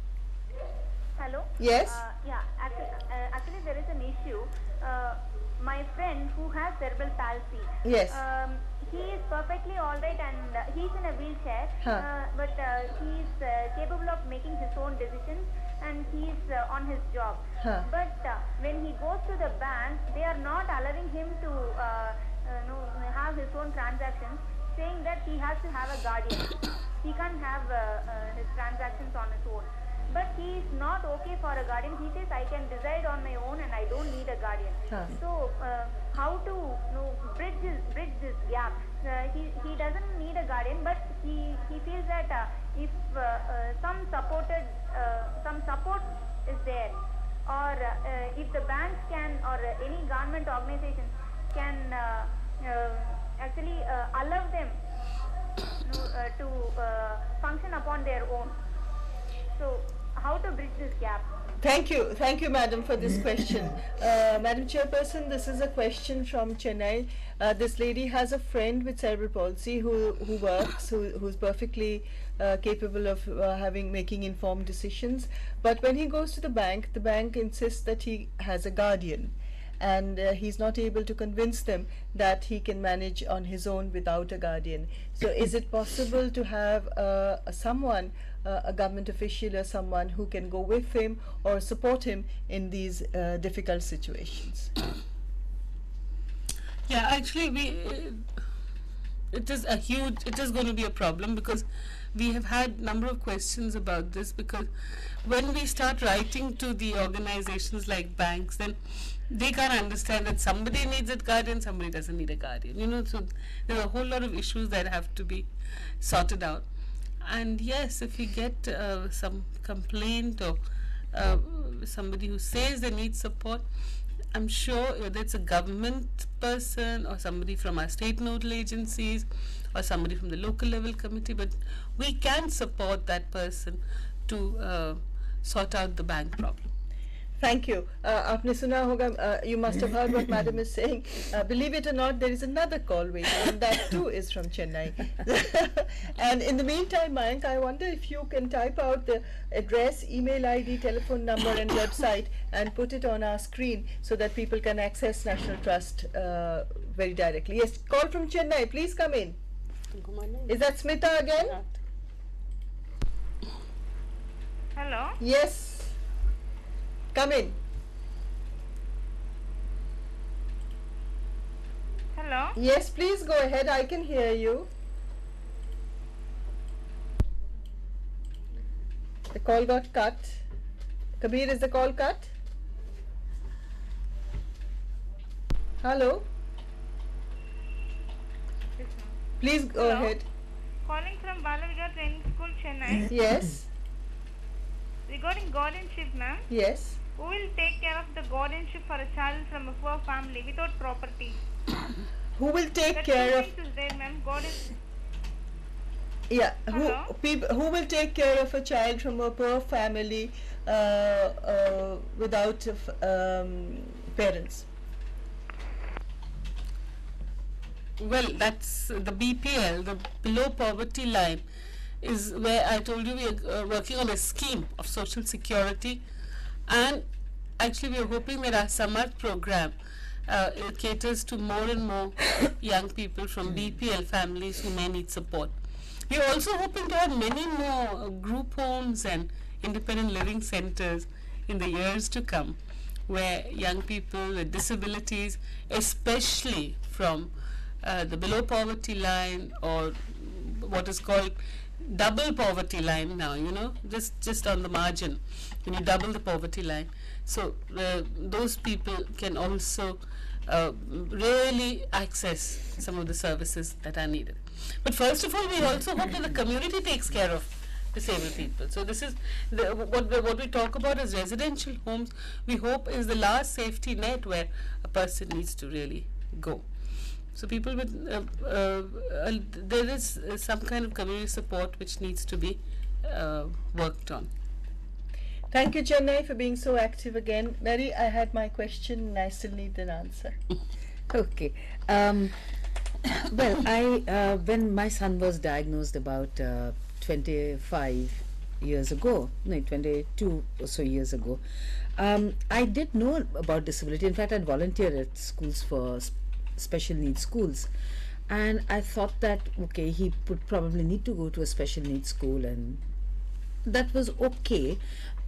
Hello? Yes? Yeah, actually there is an issue. My friend who has cerebral palsy. Yes. He is perfectly alright, and he's in a wheelchair, but he is capable of making his own decisions, and he's on his job. But when he goes to the bank, they are not allowing him to have his own transactions, saying that he has to have a guardian. He can't have his transactions on his own. But he is not okay for a guardian. He says, I can decide on my own and I don't need a guardian. So how to bridge this gap? He doesn't need a guardian, but he feels that if some support is there, or if the banks can, or any government organization can actually allow them to function upon their own. So how to bridge this gap? Thank you, madam, for this question. Madam Chairperson, this is a question from Chennai. This lady has a friend with cerebral palsy who works, who's perfectly capable of making informed decisions. But when he goes to the bank insists that he has a guardian. and he's not able to convince them that he can manage on his own without a guardian. So is it possible to have someone, a government official or someone who can go with him or support him in these difficult situations? Yeah, actually, it is going to be a problem, because we have had number of questions about this, because when we start writing to the organizations like banks, then they can't understand that somebody needs a guardian, somebody doesn't need a guardian, you know. So there are a whole lot of issues that have to be sorted out. And yes, if we get some complaint or somebody who says they need support, I'm sure whether it's a government person or somebody from our state nodal agencies or somebody from the local level committee, but we can support that person to sort out the bank problem. Thank you. Aapne suna hoga, you must have heard what Madam is saying. Believe it or not, there is another call waiting, and that too is from Chennai. And in the meantime, Mayank, I wonder if you can type out the address, email ID, telephone number and website and put it on our screen so that people can access National Trust very directly. Yes, call from Chennai. Please come in. Is that Smita again? Hello? Yes. Come in. Hello? Yes, please go ahead. I can hear you. The call got cut. Kabir, is the call cut? Hello? Please go Hello? ahead. Calling from Balaviga Training School, Chennai. Yes. Regarding guardianship, ma'am. Yes. Who will take care of the guardianship for a child from a poor family without property? Who will take That care of? is there, ma'am. Yeah. Hello? Who will take care of a child from a poor family without parents? Well, that's the BPL, the below poverty line, is where I told you we are working on a scheme of social security, and actually we are hoping that our Samarth program caters to more and more young people from BPL families who may need support. We are also hoping to have many more group homes and independent living centers in the years to come, where young people with disabilities, especially from the below poverty line or what is called double poverty line now, you know, just on the margin, when you double the poverty line. So those people can also really access some of the services that are needed. But first of all, we also hope that the community takes care of disabled people. So this is what we talk about as residential homes, we hope is the last safety net where a person needs to really go. So people with, there is some kind of community support which needs to be worked on. Thank you, Chennai, for being so active again. Mary, I had my question and I still need an answer. Okay. Well, when my son was diagnosed about 25 years ago, no, 22 or so years ago, I did know about disability. In fact, I'd volunteered at schools for special needs schools, and I thought that okay, he would probably need to go to a special needs school, and that was okay.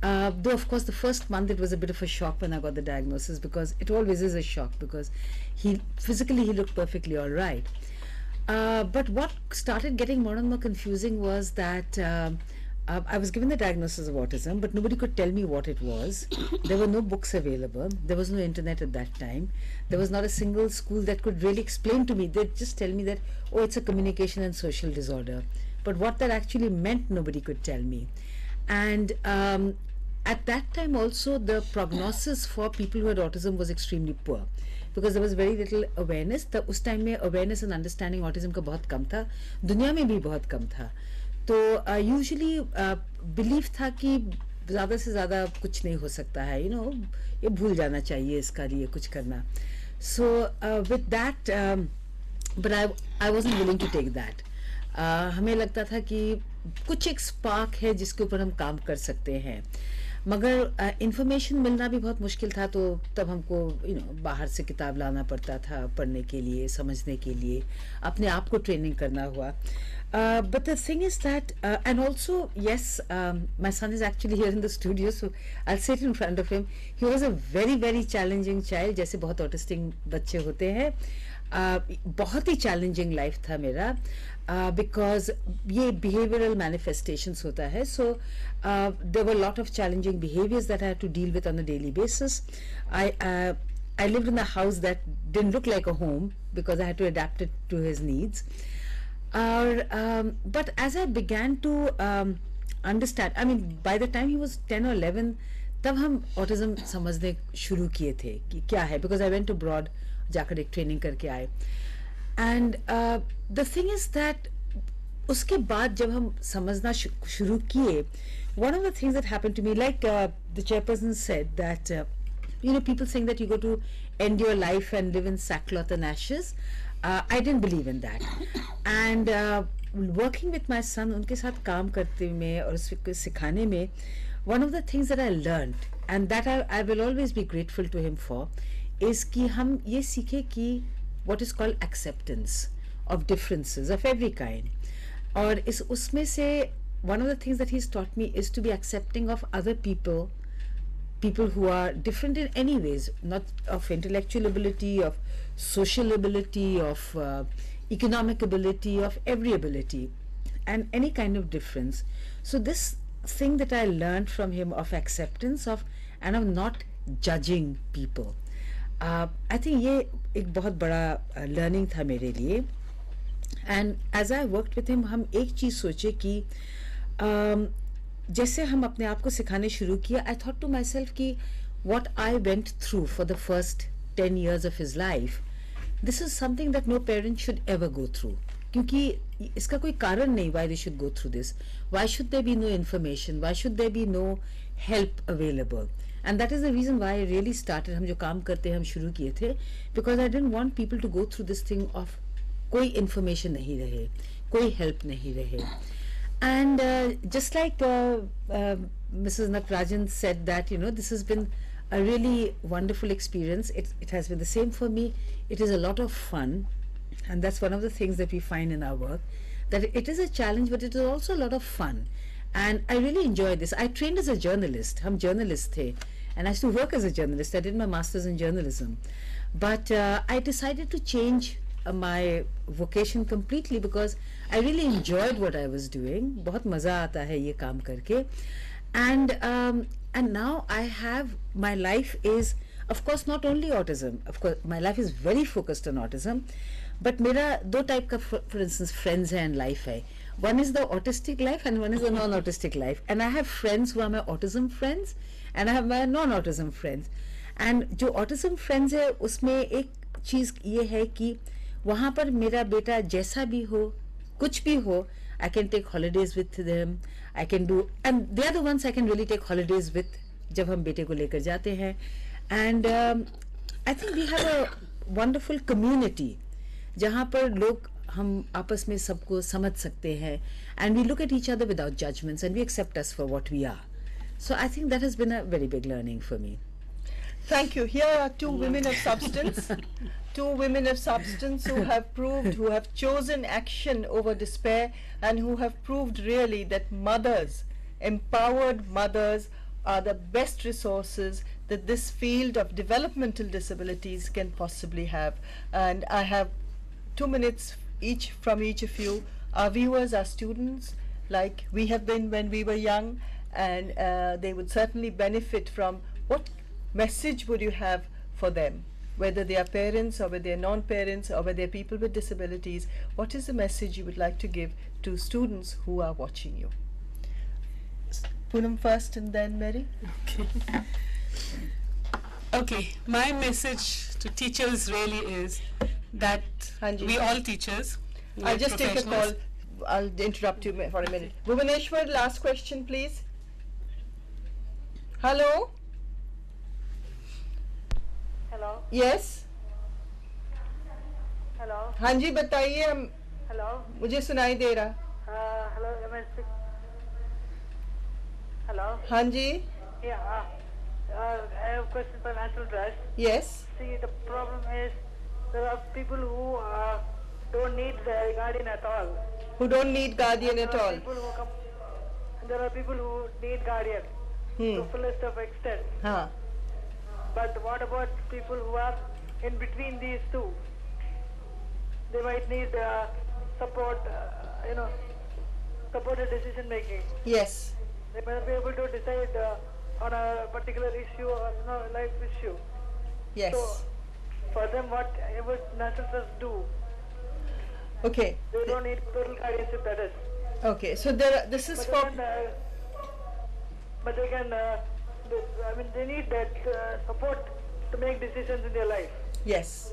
Though of course the first month it was a bit of a shock when I got the diagnosis, because it always is a shock, because he looked perfectly all right. But what started getting more and more confusing was that I was given the diagnosis of autism, but nobody could tell me what it was. There were no books available. There was no internet at that time. There was not a single school that could really explain to me. They'd just tell me that, oh, it's a communication and social disorder. But what that actually meant, nobody could tell me. And at that time also, the prognosis for people who had autism was extremely poor, because there was very little awareness. उस time में awareness and understanding autism का बहुत कम था, दुनिया में भी बहुत कम था. तो usually belief था कि ज़्यादा से ज़्यादा कुछ नहीं हो सकता है, you know, ये भूल जाना चाहिए इसका लिए कुछ करना. So with that, but I wasn't willing to take that. हमें लगता था कि कुछ एक स्पार्क है जिसके ऊपर हम काम कर सकते हैं. मगर इंफॉर्मेशन मिलना भी बहुत मुश्किल था, तो तब हमको बाहर से किताब लाना पड़ता था पढ़ने के लिए, समझने के लिए, अपने आप को ट्रेनिंग करना हुआ. But the thing is that, and also, yes, my son is actually here in the studio, so I'll sit in front of him. He was a very, very challenging child, जैसे बहुत autistic बच्चे होते हैं. बहुत ही challenging life था मेरा, because ये behavioral manifestations होता है. So there were a lot of challenging behaviors that I had to deal with on a daily basis. I lived in a house that didn't look like a home because I had to adapt it to his needs. But as I began to understand, I mean, by the time he was 10 or 11, तब हम autism समझने शुरू किए थे कि क्या है, because I went abroad, जाकर एक ट्रेनिंग करके आए. And the thing is that उसके बाद जब हम समझना शुरू किए, one of the things that happened to me, like the chairperson said, that people saying that you go to end your life and live in sackcloth and ashes. I didn't believe in that. And working with my son, उनके साथ काम करते में और उसको सिखाने में, one of the things that I learned, and that I will always be grateful to him for, is कि हम ये सीखे कि what is called acceptance of differences of every kind. और उसमें से one of the things that he's taught me is to be accepting of other people who are different in any ways, not of intellectual ability, of social ability, of economic ability, of every ability, and any kind of difference. So this thing that I learned from him of acceptance of, and of not judging people, I think ये एक बहुत बड़ा learning था मेरे लिए. And as I worked with him, हम एक चीज़ सोचे कि जैसे हम अपने आप को सिखाने शुरू किया, I thought to myself कि what I went through for the first 10 years of his life, this is something that no parent should ever go through. क्योंकि इसका कोई कारण नहीं why they should go through this. Why should there be no information? Why should there be no help available? And that is the reason why I really started. हम जो काम करते हैं हम शुरू किए थे, because I didn't want people to go through this thing of कोई information नहीं रहे, कोई help नहीं रहे. And just like Mrs. Natarajan said that, this has been a really wonderful experience. It has been the same for me. It is a lot of fun. And that's one of the things that we find in our work, that it is a challenge, but it is also a lot of fun. And I really enjoy this. I trained as a journalist. हम journalist थे. And I used to work as a journalist. I did my master's in journalism. But I decided to change my vocation completely because I really enjoyed what I was doing. बहुत मज़ा आता है ये काम करके. And now I have, my life is, of course, not only autism. Of course, my life is very focused on autism. But मेरा दो type का, for instance, friends है and life है. One is the autistic life and one is the non-autistic life. And I have friends who are my autism friends and I have my non-autism friends. And जो autism friends है उसमें एक चीज़ ये है कि वहाँ पर मेरा बेटा जैसा भी हो, कुछ भी हो, I can take holidays with them. I can do, and they are the ones I can really take holidays with जब हम बेटे को लेकर जाते हैं. And I think we have a wonderful community जहाँ पर लोग हम आपस में सबको समझ सकते हैं, and we look at each other without judgments and we accept us for what we are. So I think that has been a very big learning for me. Thank you. Here are two women of substance. Two women of substance who have proved, who have chosen action over despair, and who have proved really that mothers, empowered mothers, are the best resources that this field of developmental disabilities can possibly have. And I have 2 minutes each from each of you. Our viewers are students like we have been when we were young, and they would certainly benefit from what message would you have for them, whether they are parents or whether they are non-parents or whether they are people with disabilities. What is the message you would like to give to students who are watching you? Poonam first and then Mary. Okay, my message to teachers really is that we all teachers. I'll just take a call. I'll interrupt you for a minute. Bhuvaneshwar, last question please. Hello? Hello? Yes? Hello? हाँ जी बताइए. हम Hello? मुझे सुनाई दे रहा. Hello? Hello? हाँ जी. Yeah, I have a question for National Trust. Yes. See, the problem is there are people who don't need the guardian at all. Who don't need guardian at all. There are people who need guardian to fullest of extent. Huh. But what about people who are in between these two? They might need support, supported decision making. Yes. They might be able to decide on a particular issue or life issue. Yes. So, for them, what would National Trust do? Okay. They don't need total guardianship, that is. Okay, so this is but they can, they need that support to make decisions in their life. Yes.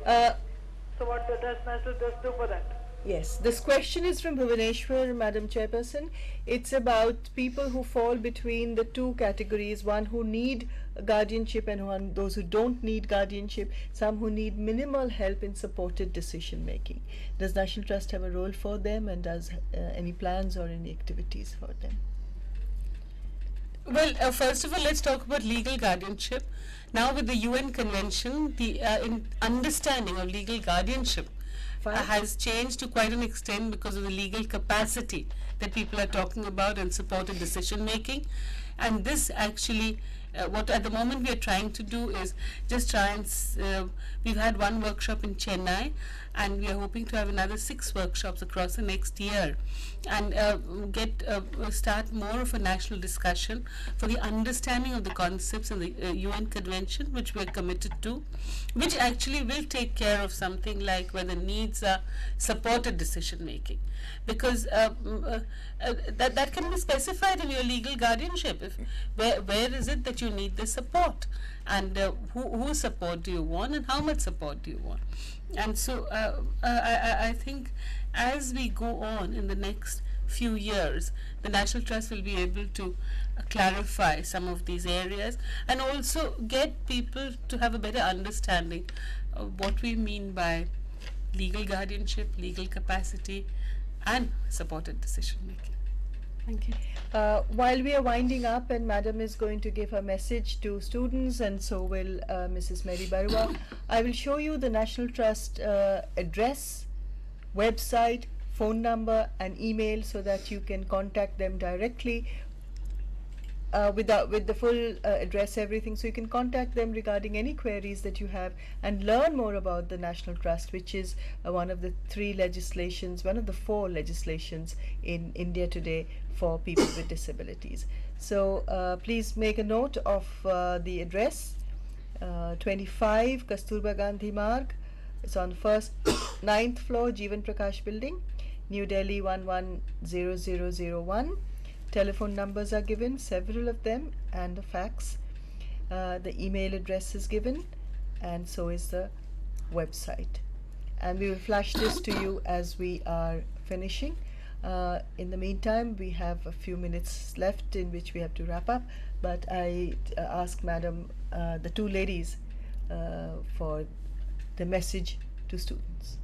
So what does National Trust do for that? Yes, this question is from Bhubaneswar, Madam Chairperson. It's about people who fall between the two categories, one who need guardianship and those who don't need guardianship, some who need minimal help in supported decision making. Does National Trust have a role for them, and does any plans or any activities for them? Well, first of all, let's talk about legal guardianship. Now with the UN Convention, the understanding of legal guardianship has changed to quite an extent because of the legal capacity that people are talking about and supported decision making. And this actually, what at the moment we are trying to do is just try and, we've had one workshop in Chennai, and we are hoping to have another 6 workshops across the next year, and start more of a national discussion for the understanding of the concepts in the UN Convention, which we are committed to, which actually will take care of something like whether needs are supported decision making, because that can be specified in your legal guardianship. If where is it that you need the support, and whose support do you want, and how much support do you want? And so I think as we go on in the next few years, the National Trust will be able to clarify some of these areas and also get people to have a better understanding of what we mean by legal guardianship, legal capacity, and supported decision making. Thank you. While we are winding up, and Madam is going to give her message to students, and so will Mrs. Mary Barua, I will show you the National Trust address, website, phone number and email, so that you can contact them directly with the full address, everything, so you can contact them regarding any queries that you have and learn more about the National Trust, which is one of the 4 legislations in India today for people with disabilities. So please make a note of the address, 25 Kasturba Gandhi Marg. It's on 9th floor, Jeevan Prakash Building, New Delhi 110001. Telephone numbers are given, several of them, and a fax. The email address is given, and so is the website. And we will flash this to you as we are finishing. In the meantime, we have a few minutes left in which we have to wrap up, but I ask Madam, the 2 ladies, for the message to students.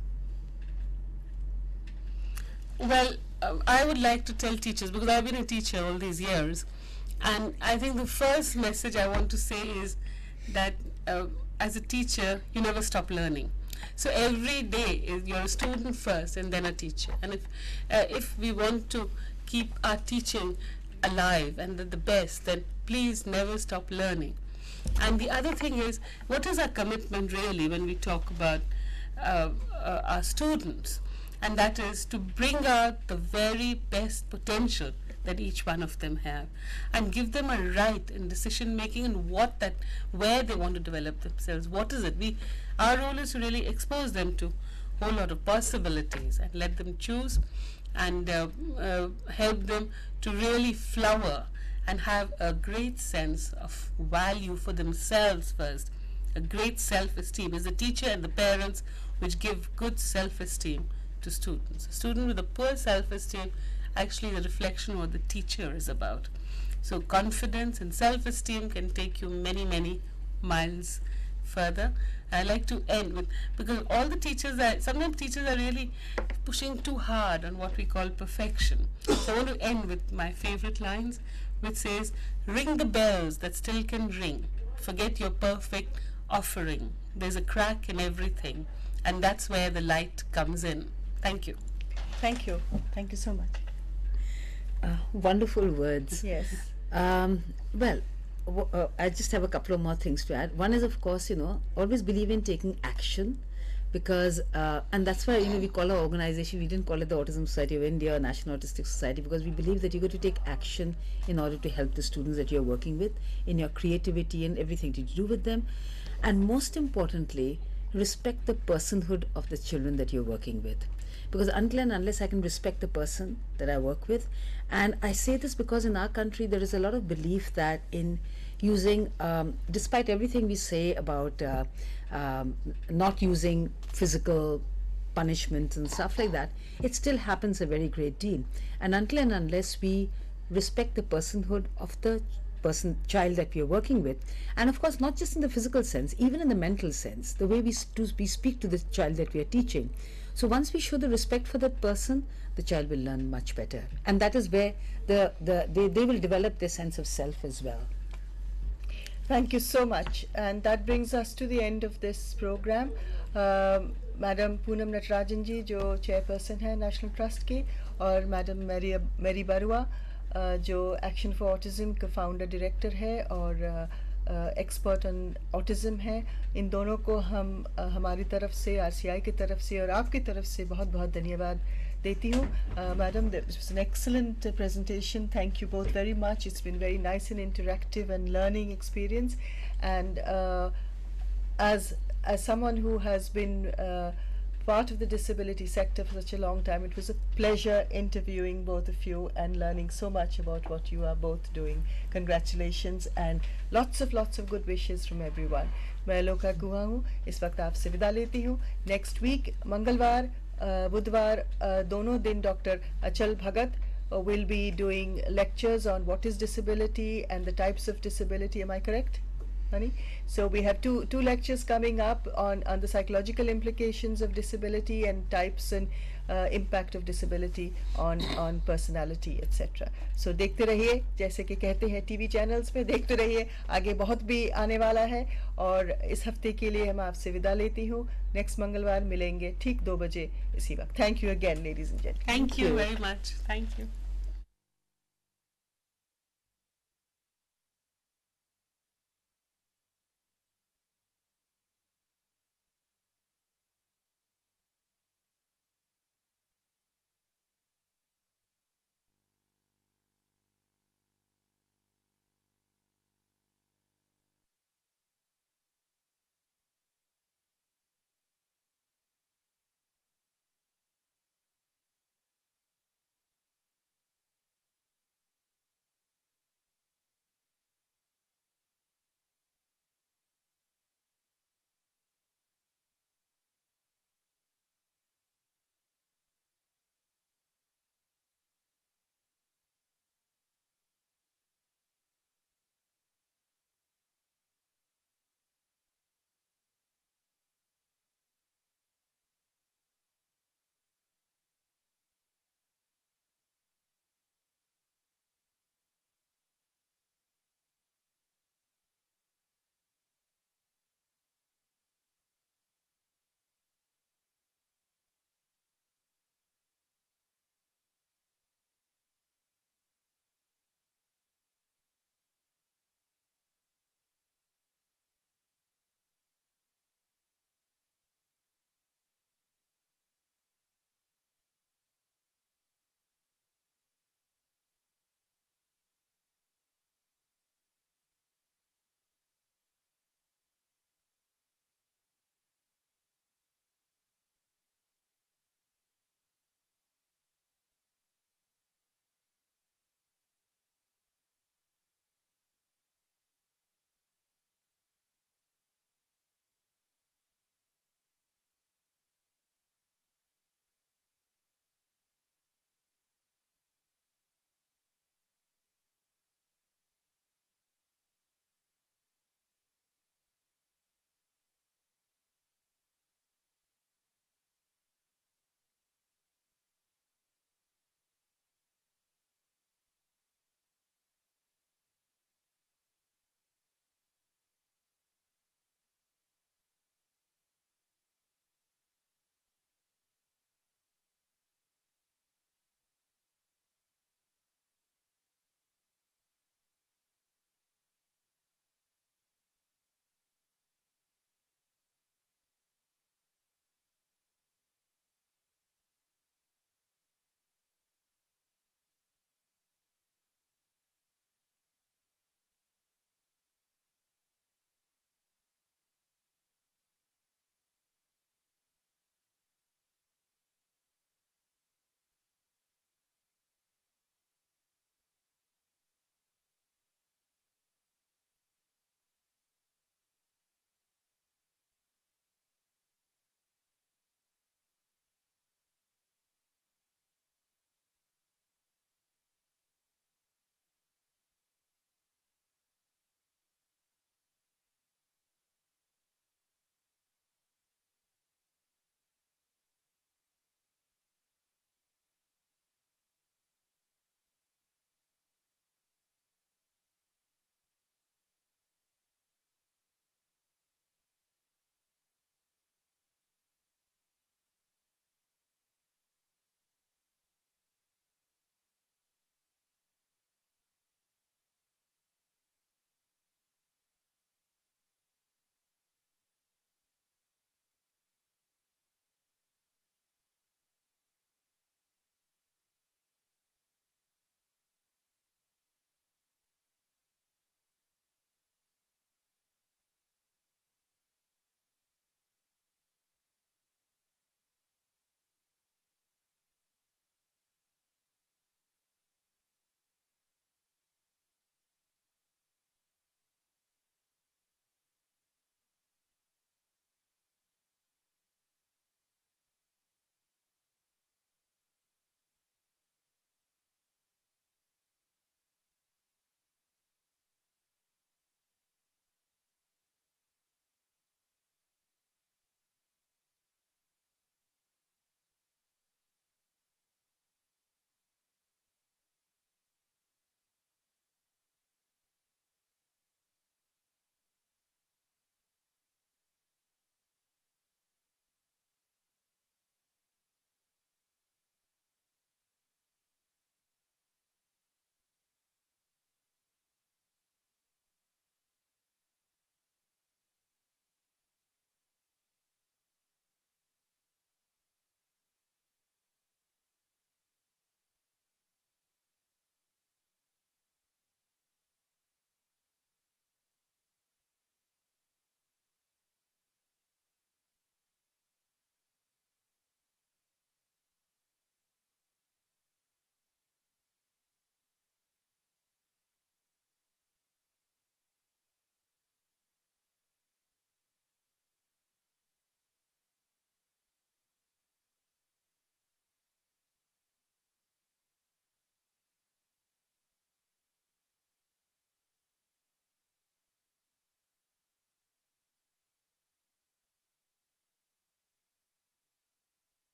Well, I would like to tell teachers, because I've been a teacher all these years, and I think the first message I want to say is that as a teacher, you never stop learning. So every day you're a student first and then a teacher. And if we want to keep our teaching alive and the best, then please never stop learning. And the other thing is, what is our commitment really when we talk about our students? And that is to bring out the very best potential that each one of them have, and give them a right in decision making and where they want to develop themselves. What is it? Our role is to really expose them to a whole lot of possibilities and let them choose, and help them to really flower and have a great sense of value for themselves first, a great self-esteem. As a teacher and the parents which give good self-esteem to students. A student with a poor self-esteem actually is a reflection of what the teacher is about. So confidence and self-esteem can take you many, many miles further. I like to end with, because all the teachers sometimes teachers are really pushing too hard on what we call perfection. So I want to end with my favorite lines. which says, ring the bells that still can ring. Forget your perfect offering. There's a crack in everything, and that's where the light comes in. Thank you. Thank you. Thank you so much. Wonderful words. Yes. Well, I just have a couple of more things to add. One is, of course, always believe in taking action, because and that's why we call our organization, we didn't call it the Autism Society of India or National Autistic Society, because we believe that you've got to take action in order to help the students that you're working with in your creativity and everything to do with them, and most importantly, respect the personhood of the children that you're working with. Because until and unless I can respect the person that I work with, and I say this because in our country there is a lot of belief that in using, despite everything we say about not using physical punishment and stuff like that, it still happens a very great deal. And until and unless we respect the personhood of the child that we are working with, and of course not just in the physical sense, even in the mental sense, the way we speak to the child that we are teaching. So once we show the respect for that person, the child will learn much better, and that is where they will develop their sense of self as well. Thank you so much, and that brings us to the end of this program. Madam Poonam Natarajan ji जो chairperson है national trust की, और madam मेरी बरुआ जो action for autism का founder director है और expert on autism है, इन दोनों को हम हमारी तरफ से, RCI की तरफ से और आपकी तरफ से बहुत बहुत धन्यवाद देती हूँ. Madam, this was an excellent presentation. Thank you both very much. It's been very nice and interactive and learning experience. And as someone who has been part of the disability sector for such a long time, it was a pleasure interviewing both of you and learning so much about what you are both doing. Congratulations and lots of good wishes from everyone. मैं लोका गुहा हूँ, इस वक्त आपसे विदा लेती हूँ. Next week, मंगलवार बुधवार दोनों दिन Dr. Achal Bhagat will be doing lectures on what is disability and the types of disability. Am I correct, Honey? So we have two lectures coming up on the psychological implications of disability and types and impact of disability on personality, etc. So देखते रहिए, जैसे कि कहते हैं TV channels में, देखते रहिए, आगे बहुत भी आने वाला है. और इस हफ्ते के लिए हम आपसे विदा लेती हूँ. नेक्स्ट मंगलवार मिलेंगे ठीक 2 बजे इसी वक्त. Thank you again, ladies and gentlemen. Thank you very much. Thank you.